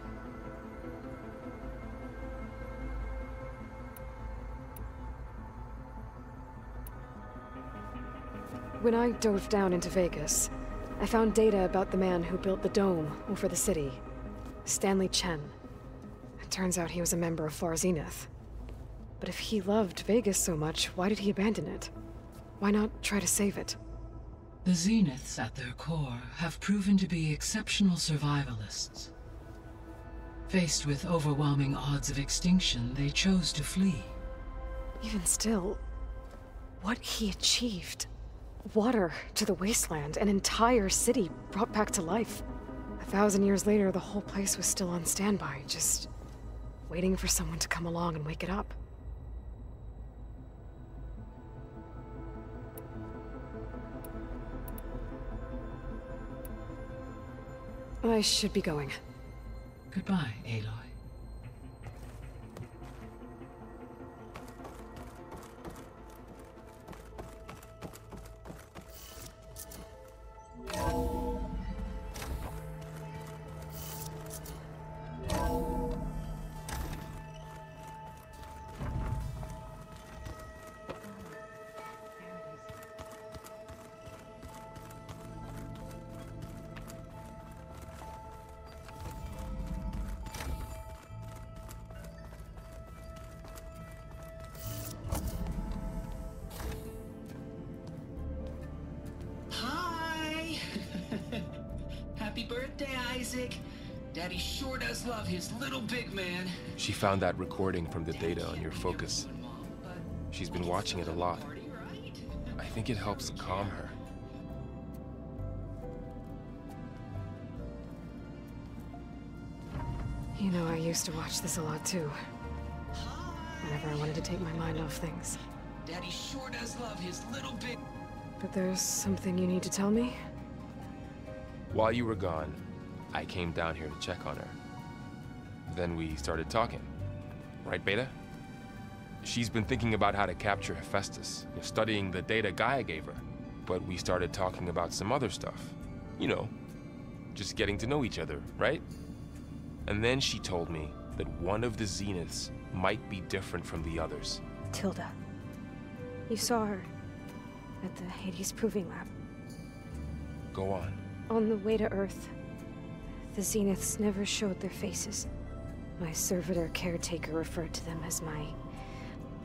When I dove down into Vegas, I found data about the man who built the dome over the city, Stanley Chen. It turns out he was a member of Far Zenith. But if he loved Vegas so much, why did he abandon it? Why not try to save it? The Zeniths, at their core, have proven to be exceptional survivalists. Faced with overwhelming odds of extinction, they chose to flee. Even still, what he achieved. Water to the wasteland, an entire city brought back to life. 1,000 years later, the whole place was still on standby, just waiting for someone to come along and wake it up. I should be going. Goodbye, Aloy. Isaac. Daddy sure does love his little big man. She found that recording from the data on your focus. She's been watching it a lot. I think it helps calm her. You know, I used to watch this a lot too. Whenever I wanted to take my mind off things. Daddy sure does love his little big... But there's something you need to tell me? While you were gone, I came down here to check on her. Then we started talking. Right, Beta? She's been thinking about how to capture Hephaestus, studying the data Gaia gave her. But we started talking about some other stuff. You know, just getting to know each other, right? And then she told me that one of the Zeniths might be different from the others. Tilda. You saw her at the Hades Proving Lab. Go on. On the way to Earth, the Zeniths never showed their faces. My servitor caretaker referred to them as my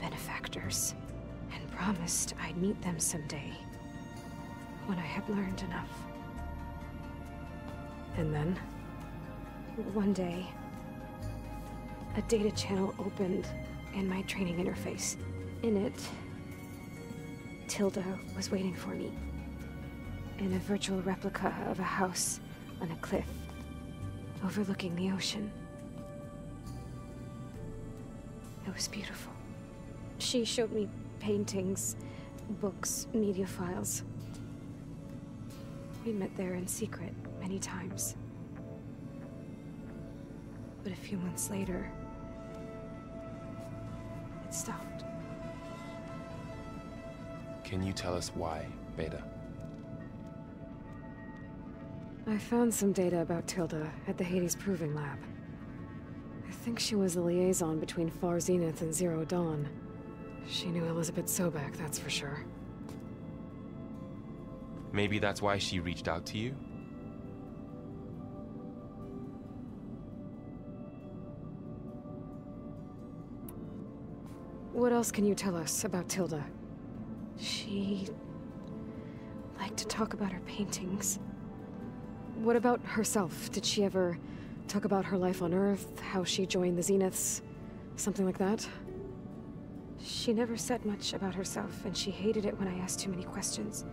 benefactors, and promised I'd meet them someday, when I had learned enough. And then? One day, a data channel opened in my training interface. In it, Tilda was waiting for me, in a virtual replica of a house on a cliff, overlooking the ocean. It was beautiful. She showed me paintings, books, media files. We met there in secret many times. But a few months later, it stopped. Can you tell us why, Beta? I found some data about Tilda at the Hades Proving Lab. I think she was the liaison between Far Zenith and Zero Dawn. She knew Elizabeth Sobek, that's for sure. Maybe that's why she reached out to you? What else can you tell us about Tilda? She liked to talk about her paintings. What about herself? Did she ever talk about her life on Earth, how she joined the Zeniths, something like that? She never said much about herself, and she hated it when I asked too many questions.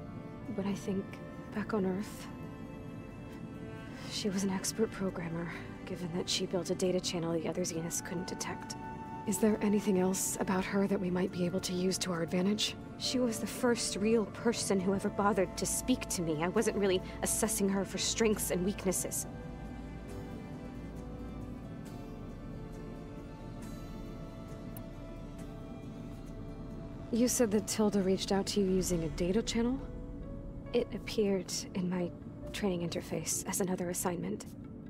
But I think, back on Earth, she was an expert programmer, given that she built a data channel the other Zeniths couldn't detect. Is there anything else about her that we might be able to use to our advantage? She was the first real person who ever bothered to speak to me. I wasn't really assessing her for strengths and weaknesses. You said that Tilda reached out to you using a data channel? It appeared in my training interface as another assignment.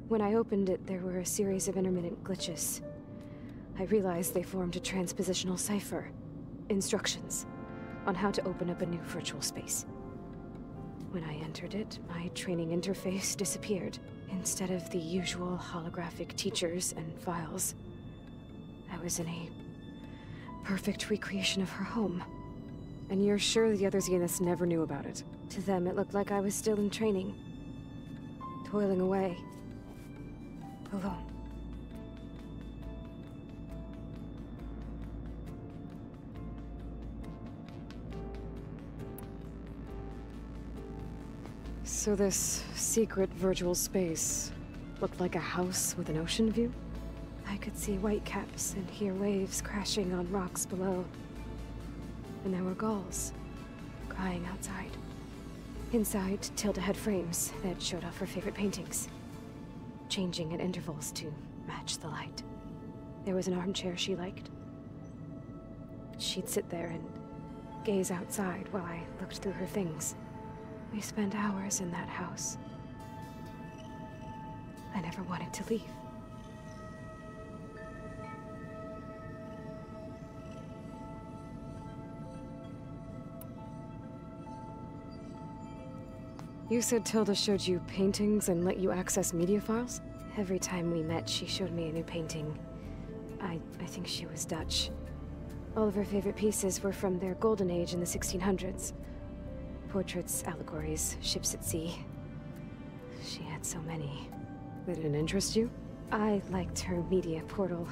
When I opened it, there were a series of intermittent glitches. I realized they formed a transpositional cipher. Instructions on how to open up a new virtual space. When I entered it, my training interface disappeared. Instead of the usual holographic teachers and files, I was in a perfect recreation of her home. And you're sure the other Zeniths never knew about it? To them, it looked like I was still in training. Toiling away. Alone. So this secret virtual space looked like a house with an ocean view? I could see whitecaps and hear waves crashing on rocks below. And there were gulls crying outside. Inside, Tilda had frames that showed off her favorite paintings, changing at intervals to match the light. There was an armchair she liked. She'd sit there and gaze outside while I looked through her things. We spent hours in that house. I never wanted to leave. You said Tilda showed you paintings and let you access media files? Every time we met, she showed me a new painting. I think she was Dutch. All of her favorite pieces were from their golden age in the 1600s. Portraits, allegories, ships at sea. She had so many. They didn't interest you? I liked her media portal.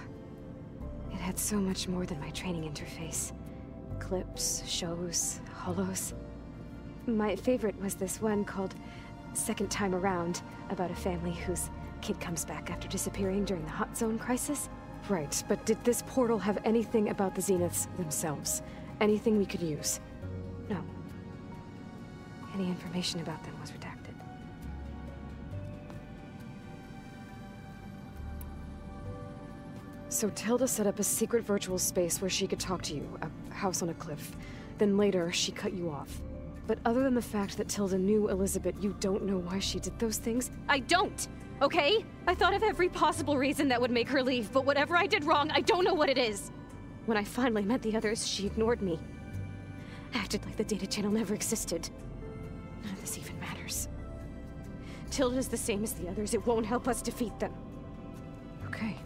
It had so much more than my training interface. Clips, shows, holos. My favorite was this one called Second Time Around, about a family whose kid comes back after disappearing during the Hot Zone crisis. Right, but did this portal have anything about the Zeniths themselves? Anything we could use? No. Any information about them was redacted. So Tilda set up a secret virtual space where she could talk to you, a house on a cliff. Then later, she cut you off. But other than the fact that Tilda knew Elizabeth, you don't know why she did those things? I don't! Okay? I thought of every possible reason that would make her leave, but whatever I did wrong, I don't know what it is! When I finally met the others, she ignored me. Acted like the data channel never existed. None of this even matters. Tilda's the same as the others. It won't help us defeat them. Okay.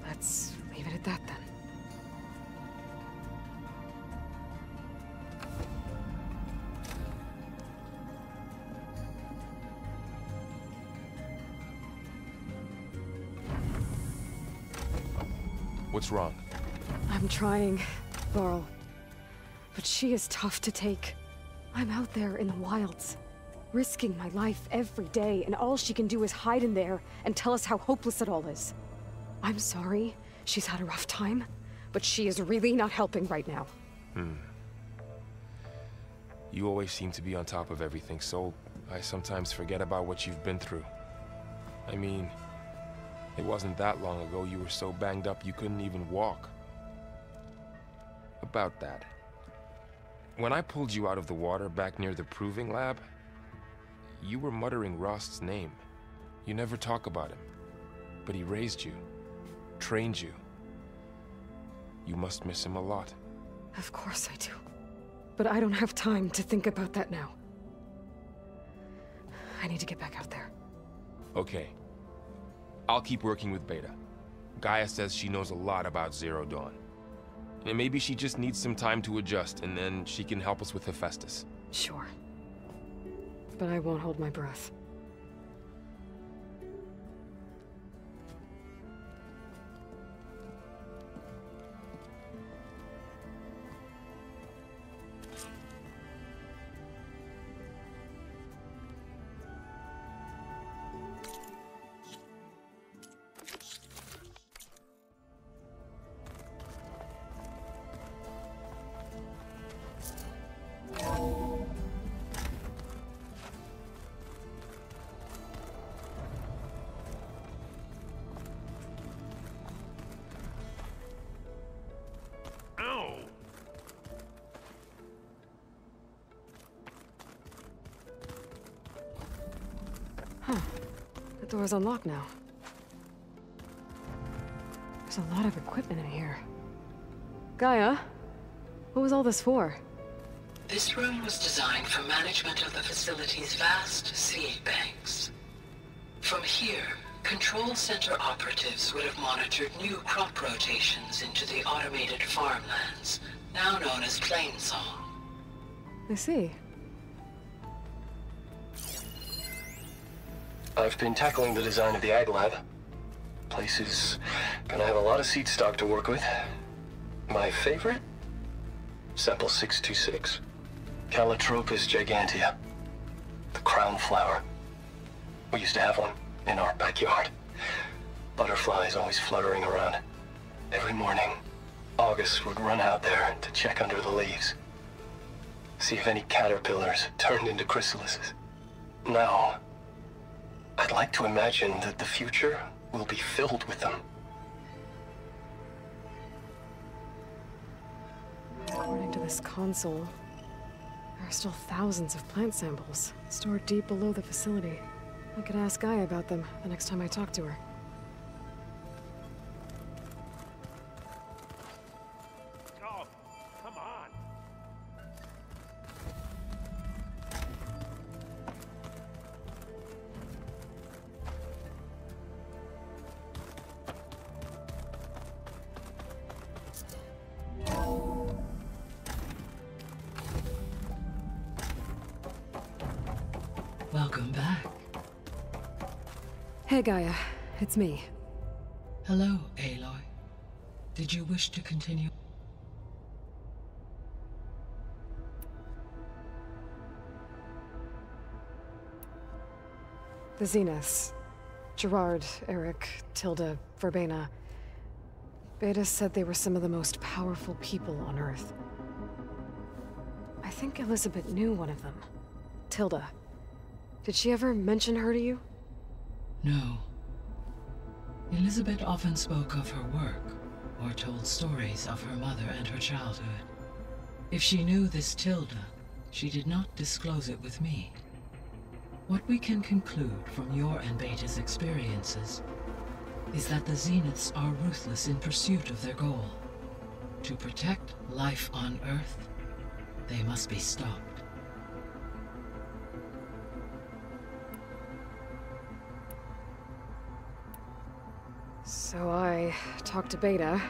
Let's leave it at that then. What's wrong? I'm trying, Varl. But she is tough to take. I'm out there in the wilds, risking my life every day, and all she can do is hide in there and tell us how hopeless it all is. I'm sorry, she's had a rough time, but she is really not helping right now. You always seem to be on top of everything, so I sometimes forget about what you've been through. I mean, it wasn't that long ago you were so banged up you couldn't even walk. About that. When I pulled you out of the water back near the proving lab, you were muttering Rost's name. You never talk about him, but he raised you. Trained you. You must miss him a lot. Of course I do. But I don't have time to think about that now. I need to get back out there. Okay. I'll keep working with Beta. Gaia says she knows a lot about Zero Dawn. And maybe she just needs some time to adjust, and then she can help us with Hephaestus. Sure. But I won't hold my breath. Huh. The door's unlocked now. There's a lot of equipment in here. Gaia, what was all this for? This room was designed for management of the facility's vast seed banks. From here, Control Center operatives would have monitored new crop rotations into the automated farmlands, now known as Plainsong. I see. I've been tackling the design of the Ag Lab. Place is gonna have a lot of seed stock to work with. My favorite? Sample 626. Calotropis gigantea. The crown flower. We used to have one in our backyard. Butterflies always fluttering around. Every morning, August would run out there to check under the leaves. See if any caterpillars turned into chrysalises. Now, I'd like to imagine that the future will be filled with them. According to this console, there are still thousands of plant samples stored deep below the facility. I could ask Gaia about them the next time I talk to her. Oh, come on. Welcome back. Hey, Gaia. It's me. Hello, Aloy. Did you wish to continue? The Zeniths. Gerard, Eric, Tilda, Verbena. Beta said they were some of the most powerful people on Earth. I think Elizabeth knew one of them. Tilda. Did she ever mention her to you? No. Elizabeth often spoke of her work, or told stories of her mother and her childhood. If she knew this Tilda, she did not disclose it with me. What we can conclude from your and Beta's experiences is that the Zeniths are ruthless in pursuit of their goal. To protect life on Earth, they must be stopped. So I talked to Beta.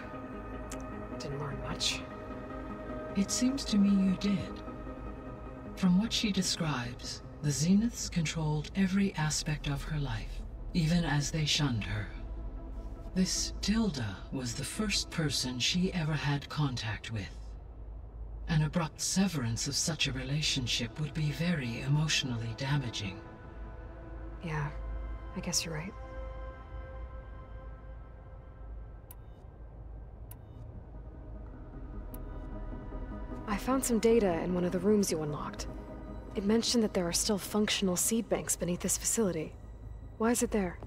Didn't learn much. It seems to me you did. From what she describes, the Zeniths controlled every aspect of her life, even as they shunned her. This Tilda was the first person she ever had contact with. An abrupt severance of such a relationship would be very emotionally damaging. Yeah, I guess you're right. I found some data in one of the rooms you unlocked. It mentioned that there are still functional seed banks beneath this facility. Why is it there?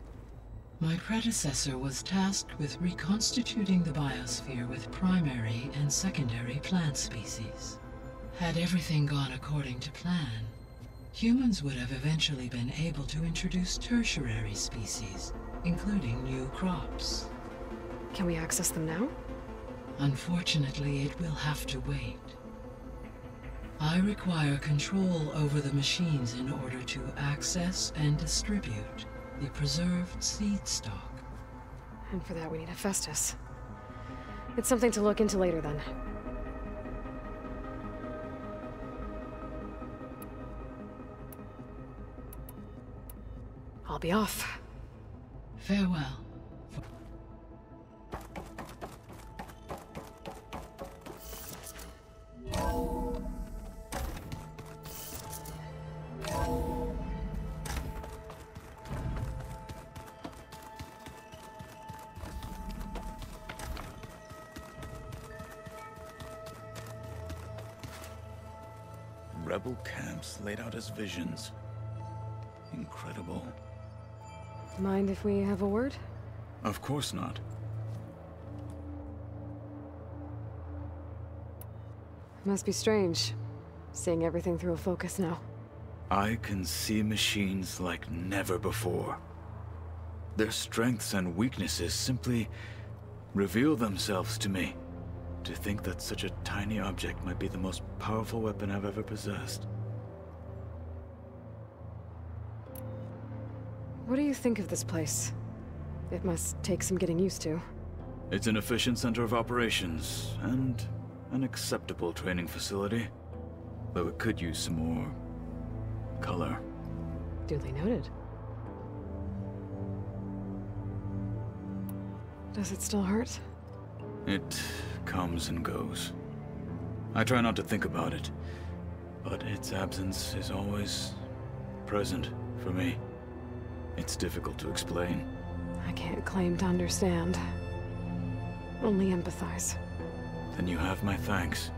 My predecessor was tasked with reconstituting the biosphere with primary and secondary plant species. Had everything gone according to plan, humans would have eventually been able to introduce tertiary species, including new crops. Can we access them now? Unfortunately, it will have to wait. I require control over the machines in order to access and distribute the preserved seed stock. And for that we need Hephaestus. It's something to look into later then. I'll be off. Farewell. Rebel camps laid out as visions. Incredible. Mind if we have a word? Of course not. Must be strange, seeing everything through a focus now. I can see machines like never before. Their strengths and weaknesses simply reveal themselves to me. To think that such a tiny object might be the most powerful weapon I've ever possessed. What do you think of this place? It must take some getting used to. It's an efficient center of operations, and an acceptable training facility. Though it could use some more color. Duly noted. Does it still hurt? It comes and goes. I try not to think about it, but its absence is always present for me. It's difficult to explain. I can't claim to understand. Only empathize. Then you have my thanks.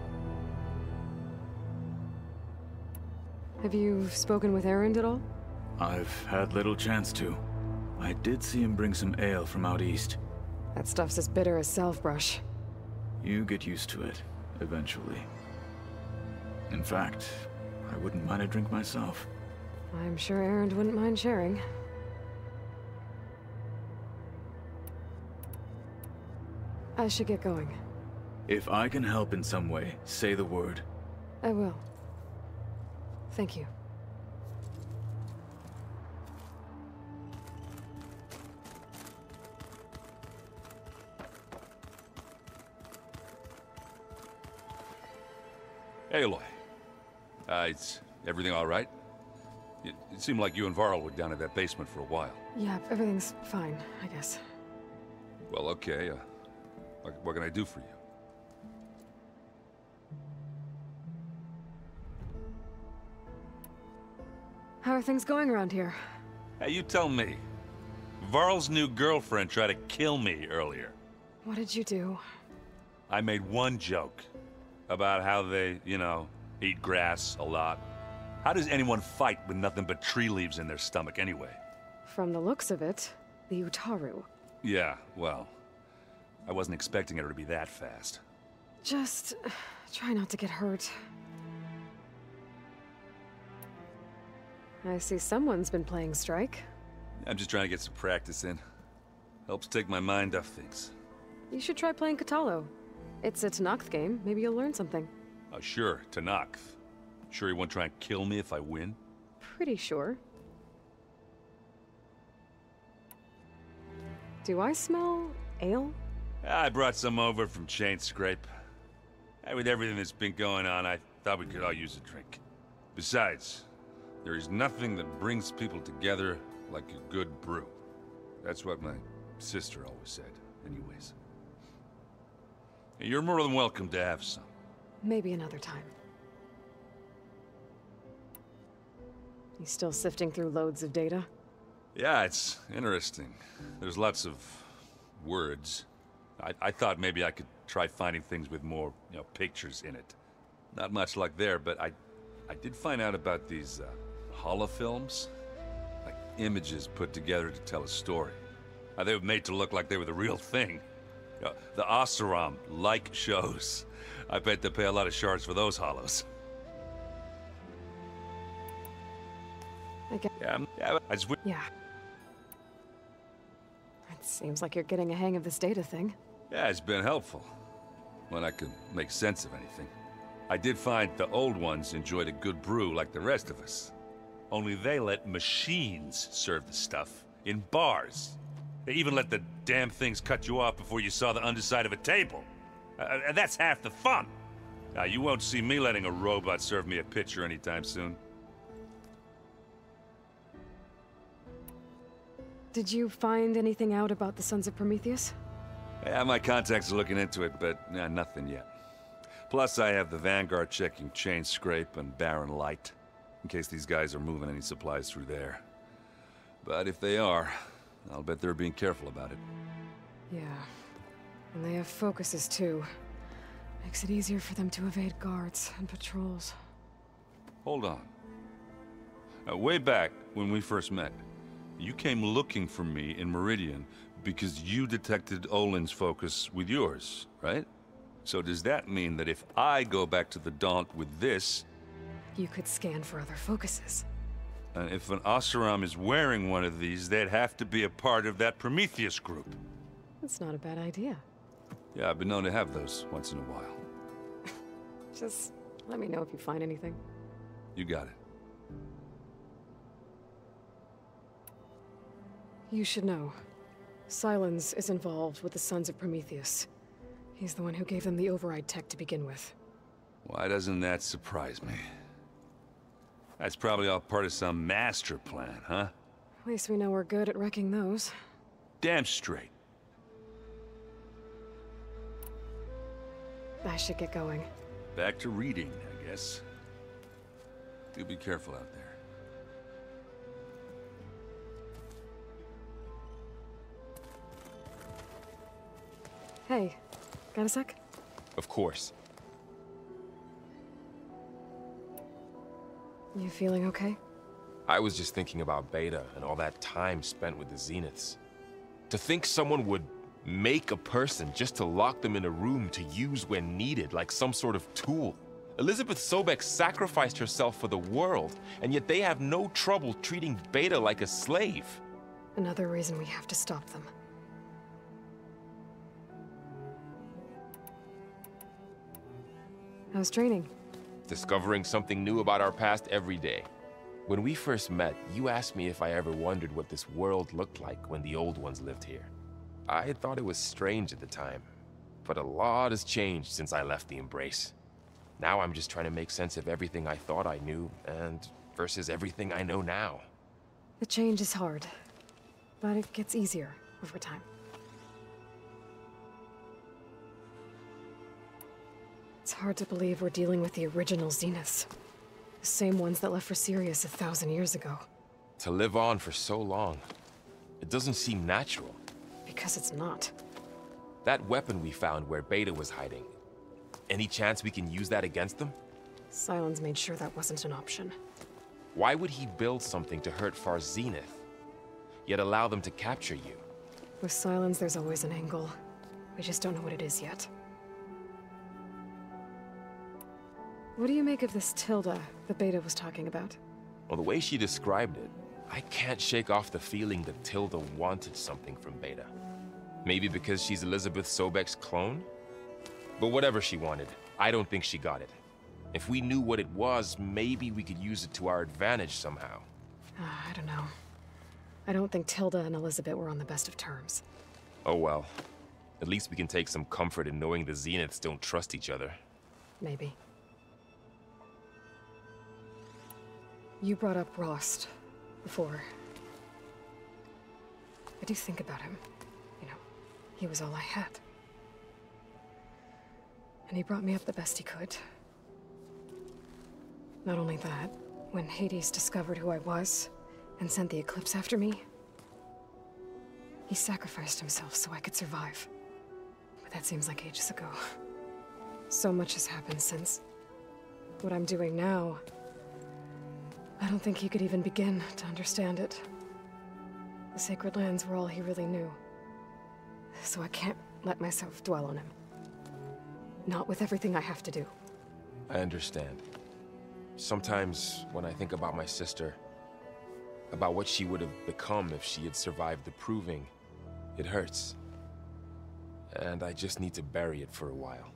Have you spoken with Erend at all? I've had little chance to. I did see him bring some ale from out east. That stuff's as bitter as self-brush. You get used to it, eventually. In fact, I wouldn't mind a drink myself. I'm sure Erend wouldn't mind sharing. I should get going. If I can help in some way, say the word. I will. Thank you. Aloy. Is everything all right? It seemed like you and Varl were down at that basement for a while. Yeah, everything's fine, I guess. Well, okay. What can I do for you? How are things going around here? Hey, you tell me. Varl's new girlfriend tried to kill me earlier. What did you do? I made one joke about how they, you know, eat grass a lot. How does anyone fight with nothing but tree leaves in their stomach anyway? From the looks of it, the Utaru. Yeah, well, I wasn't expecting her to be that fast. Just try not to get hurt. I see someone's been playing Strike. I'm just trying to get some practice in. Helps take my mind off things. You should try playing Katalo. It's a Tenakth game. Maybe you'll learn something. Sure, Tenakth. Sure you won't try and kill me if I win? Pretty sure. Do I smell ale? I brought some over from Chain Scrape. With everything that's been going on, I thought we could all use a drink. Besides, there is nothing that brings people together like a good brew. That's what my sister always said, anyways. You're more than welcome to have some. Maybe another time. You still sifting through loads of data? Yeah, it's interesting. There's lots of words. I thought maybe I could try finding things with more, you know, pictures in it. Not much luck there, but I did find out about these holofilms. Like images put together to tell a story. They were made to look like they were the real thing. The Oseram like shows. I bet they pay a lot of shards for those hollows. Yeah, I just... Yeah. It seems like you're getting a hang of this data thing. Yeah, it's been helpful. When I could make sense of anything. I did find the old ones enjoyed a good brew like the rest of us. Only they let machines serve the stuff in bars. They even let the damn things cut you off before you saw the underside of a table. And that's half the fun. Now, you won't see me letting a robot serve me a pitcher anytime soon. Did you find anything out about the Sons of Prometheus? Yeah, my contacts are looking into it, but nothing yet. Plus, I have the Vanguard checking Chain Scrape and Barren Light, in case these guys are moving any supplies through there. But if they are, I'll bet they're being careful about it. Yeah. And they have focuses, too. Makes it easier for them to evade guards and patrols. Hold on. Way back, when we first met, you came looking for me in Meridian because you detected Olin's focus with yours, right? So does that mean that if I go back to the Daunt with this... You could scan for other focuses. And if an Oseram is wearing one of these, they'd have to be a part of that Prometheus group. That's not a bad idea. Yeah, I've been known to have those once in a while. Just let me know if you find anything. You got it. You should know. Silence is involved with the Sons of Prometheus. He's the one who gave them the override tech to begin with. Why doesn't that surprise me? That's probably all part of some master plan, huh? At least we know we're good at wrecking those. Damn straight. I should get going. Back to reading, I guess. You be careful out there. Hey, got a sec? Of course. You feeling okay? I was just thinking about Beta and all that time spent with the Zeniths. To think someone would make a person just to lock them in a room to use when needed, like some sort of tool. Elizabeth Sobek sacrificed herself for the world, and yet they have no trouble treating Beta like a slave. Another reason we have to stop them. How's training? Discovering something new about our past every day. When we first met, you asked me if I ever wondered what this world looked like when the old ones lived here. I had thought it was strange at the time, but a lot has changed since I left the Embrace. Now I'm just trying to make sense of everything I thought I knew, and versus everything I know now. The change is hard, but it gets easier over time. It's hard to believe we're dealing with the original Zeniths. The same ones that left for Sirius 1,000 years ago. To live on for so long, it doesn't seem natural. Because it's not. That weapon we found where Beta was hiding, any chance we can use that against them? Sylens made sure that wasn't an option. Why would he build something to hurt Far's Zenith, yet allow them to capture you? With Sylens, there's always an angle. We just don't know what it is yet. What do you make of this Tilda that Beta was talking about? Well, the way she described it, I can't shake off the feeling that Tilda wanted something from Beta. Maybe because she's Elizabeth Sobek's clone? But whatever she wanted, I don't think she got it. If we knew what it was, maybe we could use it to our advantage somehow. I don't know. I don't think Tilda and Elizabeth were on the best of terms. Oh well. At least we can take some comfort in knowing the Zeniths don't trust each other. Maybe. You brought up Rost before. I do think about him. You know, he was all I had. And he brought me up the best he could. Not only that, when Hades discovered who I was and sent the Eclipse after me, he sacrificed himself so I could survive. But that seems like ages ago. So much has happened since. What I'm doing now, I don't think he could even begin to understand it. The Sacred Lands were all he really knew. So I can't let myself dwell on him. Not with everything I have to do. I understand. Sometimes, when I think about my sister, about what she would have become if she had survived the Proving, it hurts. And I just need to bury it for a while.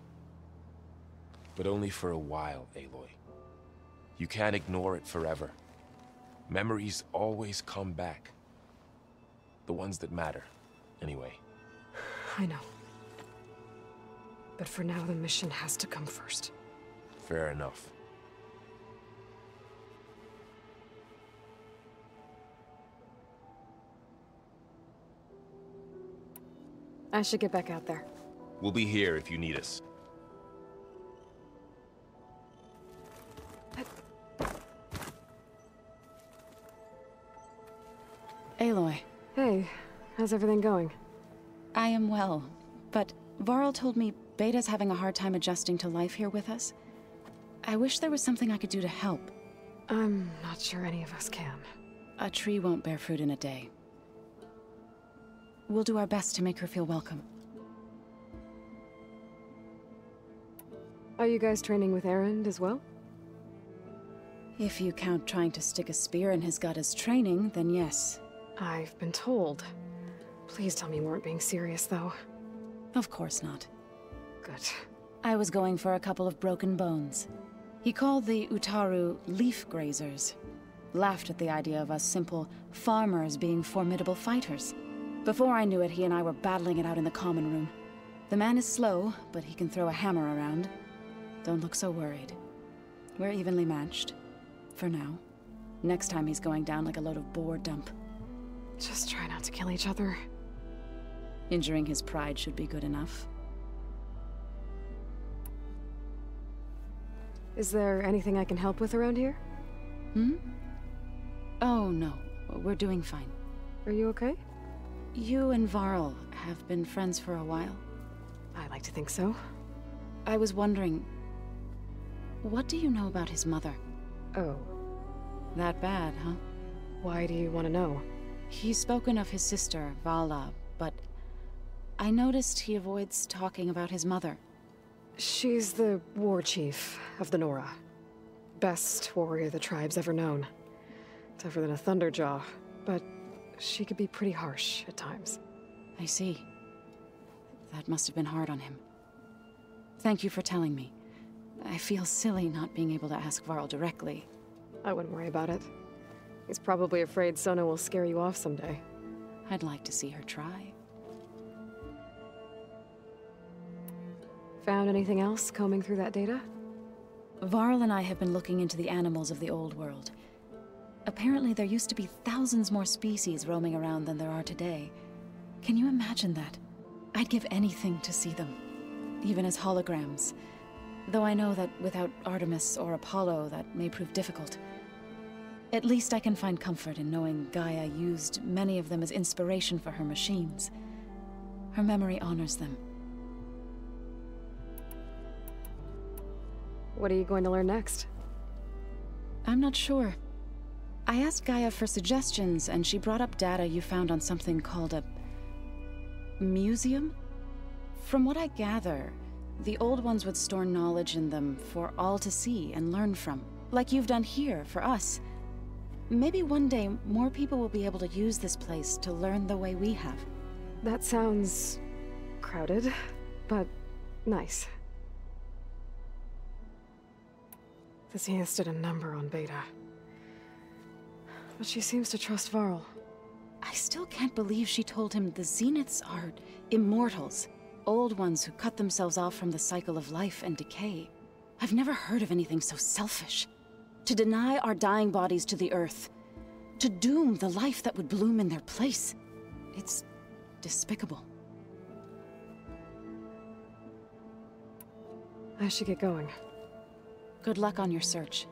But only for a while, Aloy. You can't ignore it forever. Memories always come back. The ones that matter, anyway. I know. But for now, the mission has to come first. Fair enough. I should get back out there. We'll be here if you need us. Aloy. Hey, how's everything going? I am well, but Varl told me Beta's having a hard time adjusting to life here with us. I wish there was something I could do to help. I'm not sure any of us can. A tree won't bear fruit in a day. We'll do our best to make her feel welcome. Are you guys training with Erend as well? If you count trying to stick a spear in his gut as training, then yes. I've been told. Please tell me you weren't being serious, though. Of course not. Good. I was going for a couple of broken bones. He called the Utaru leaf grazers. Laughed at the idea of us simple farmers being formidable fighters. Before I knew it, he and I were battling it out in the common room. The man is slow, but he can throw a hammer around. Don't look so worried. We're evenly matched. For now. Next time he's going down like a load of boar dump. Just try not to kill each other. Injuring his pride should be good enough. Is there anything I can help with around here? Oh, no. We're doing fine. Are you okay? You and Varl have been friends for a while. I like to think so. I was wondering, what do you know about his mother? Oh. That bad, huh? Why do you want to know? He's spoken of his sister, Vala, but I noticed he avoids talking about his mother. She's the war chief of the Nora. Best warrior the tribe's ever known. Tougher than a Thunderjaw, but she could be pretty harsh at times. I see. That must have been hard on him. Thank you for telling me. I feel silly not being able to ask Varl directly. I wouldn't worry about it. He's probably afraid Sona will scare you off someday. I'd like to see her try. Found anything else combing through that data? Varl and I have been looking into the animals of the old world. Apparently there used to be thousands more species roaming around than there are today. Can you imagine that? I'd give anything to see them, even as holograms. Though I know that without Artemis or Apollo, that may prove difficult. At least I can find comfort in knowing Gaia used many of them as inspiration for her machines. Her memory honors them. What are you going to learn next? I'm not sure. I asked Gaia for suggestions, and she brought up data you found on something called a museum? From what I gather, the old ones would store knowledge in them for all to see and learn from, like you've done here for us. Maybe one day more people will be able to use this place to learn the way we have. That sounds crowded, but nice. The Zeniths did a number on Beta. But she seems to trust Varl. I still can't believe she told him the Zeniths are immortals. Old ones who cut themselves off from the cycle of life and decay. I've never heard of anything so selfish. To deny our dying bodies to the Earth. To doom the life that would bloom in their place. It's despicable. I should get going. Good luck on your search.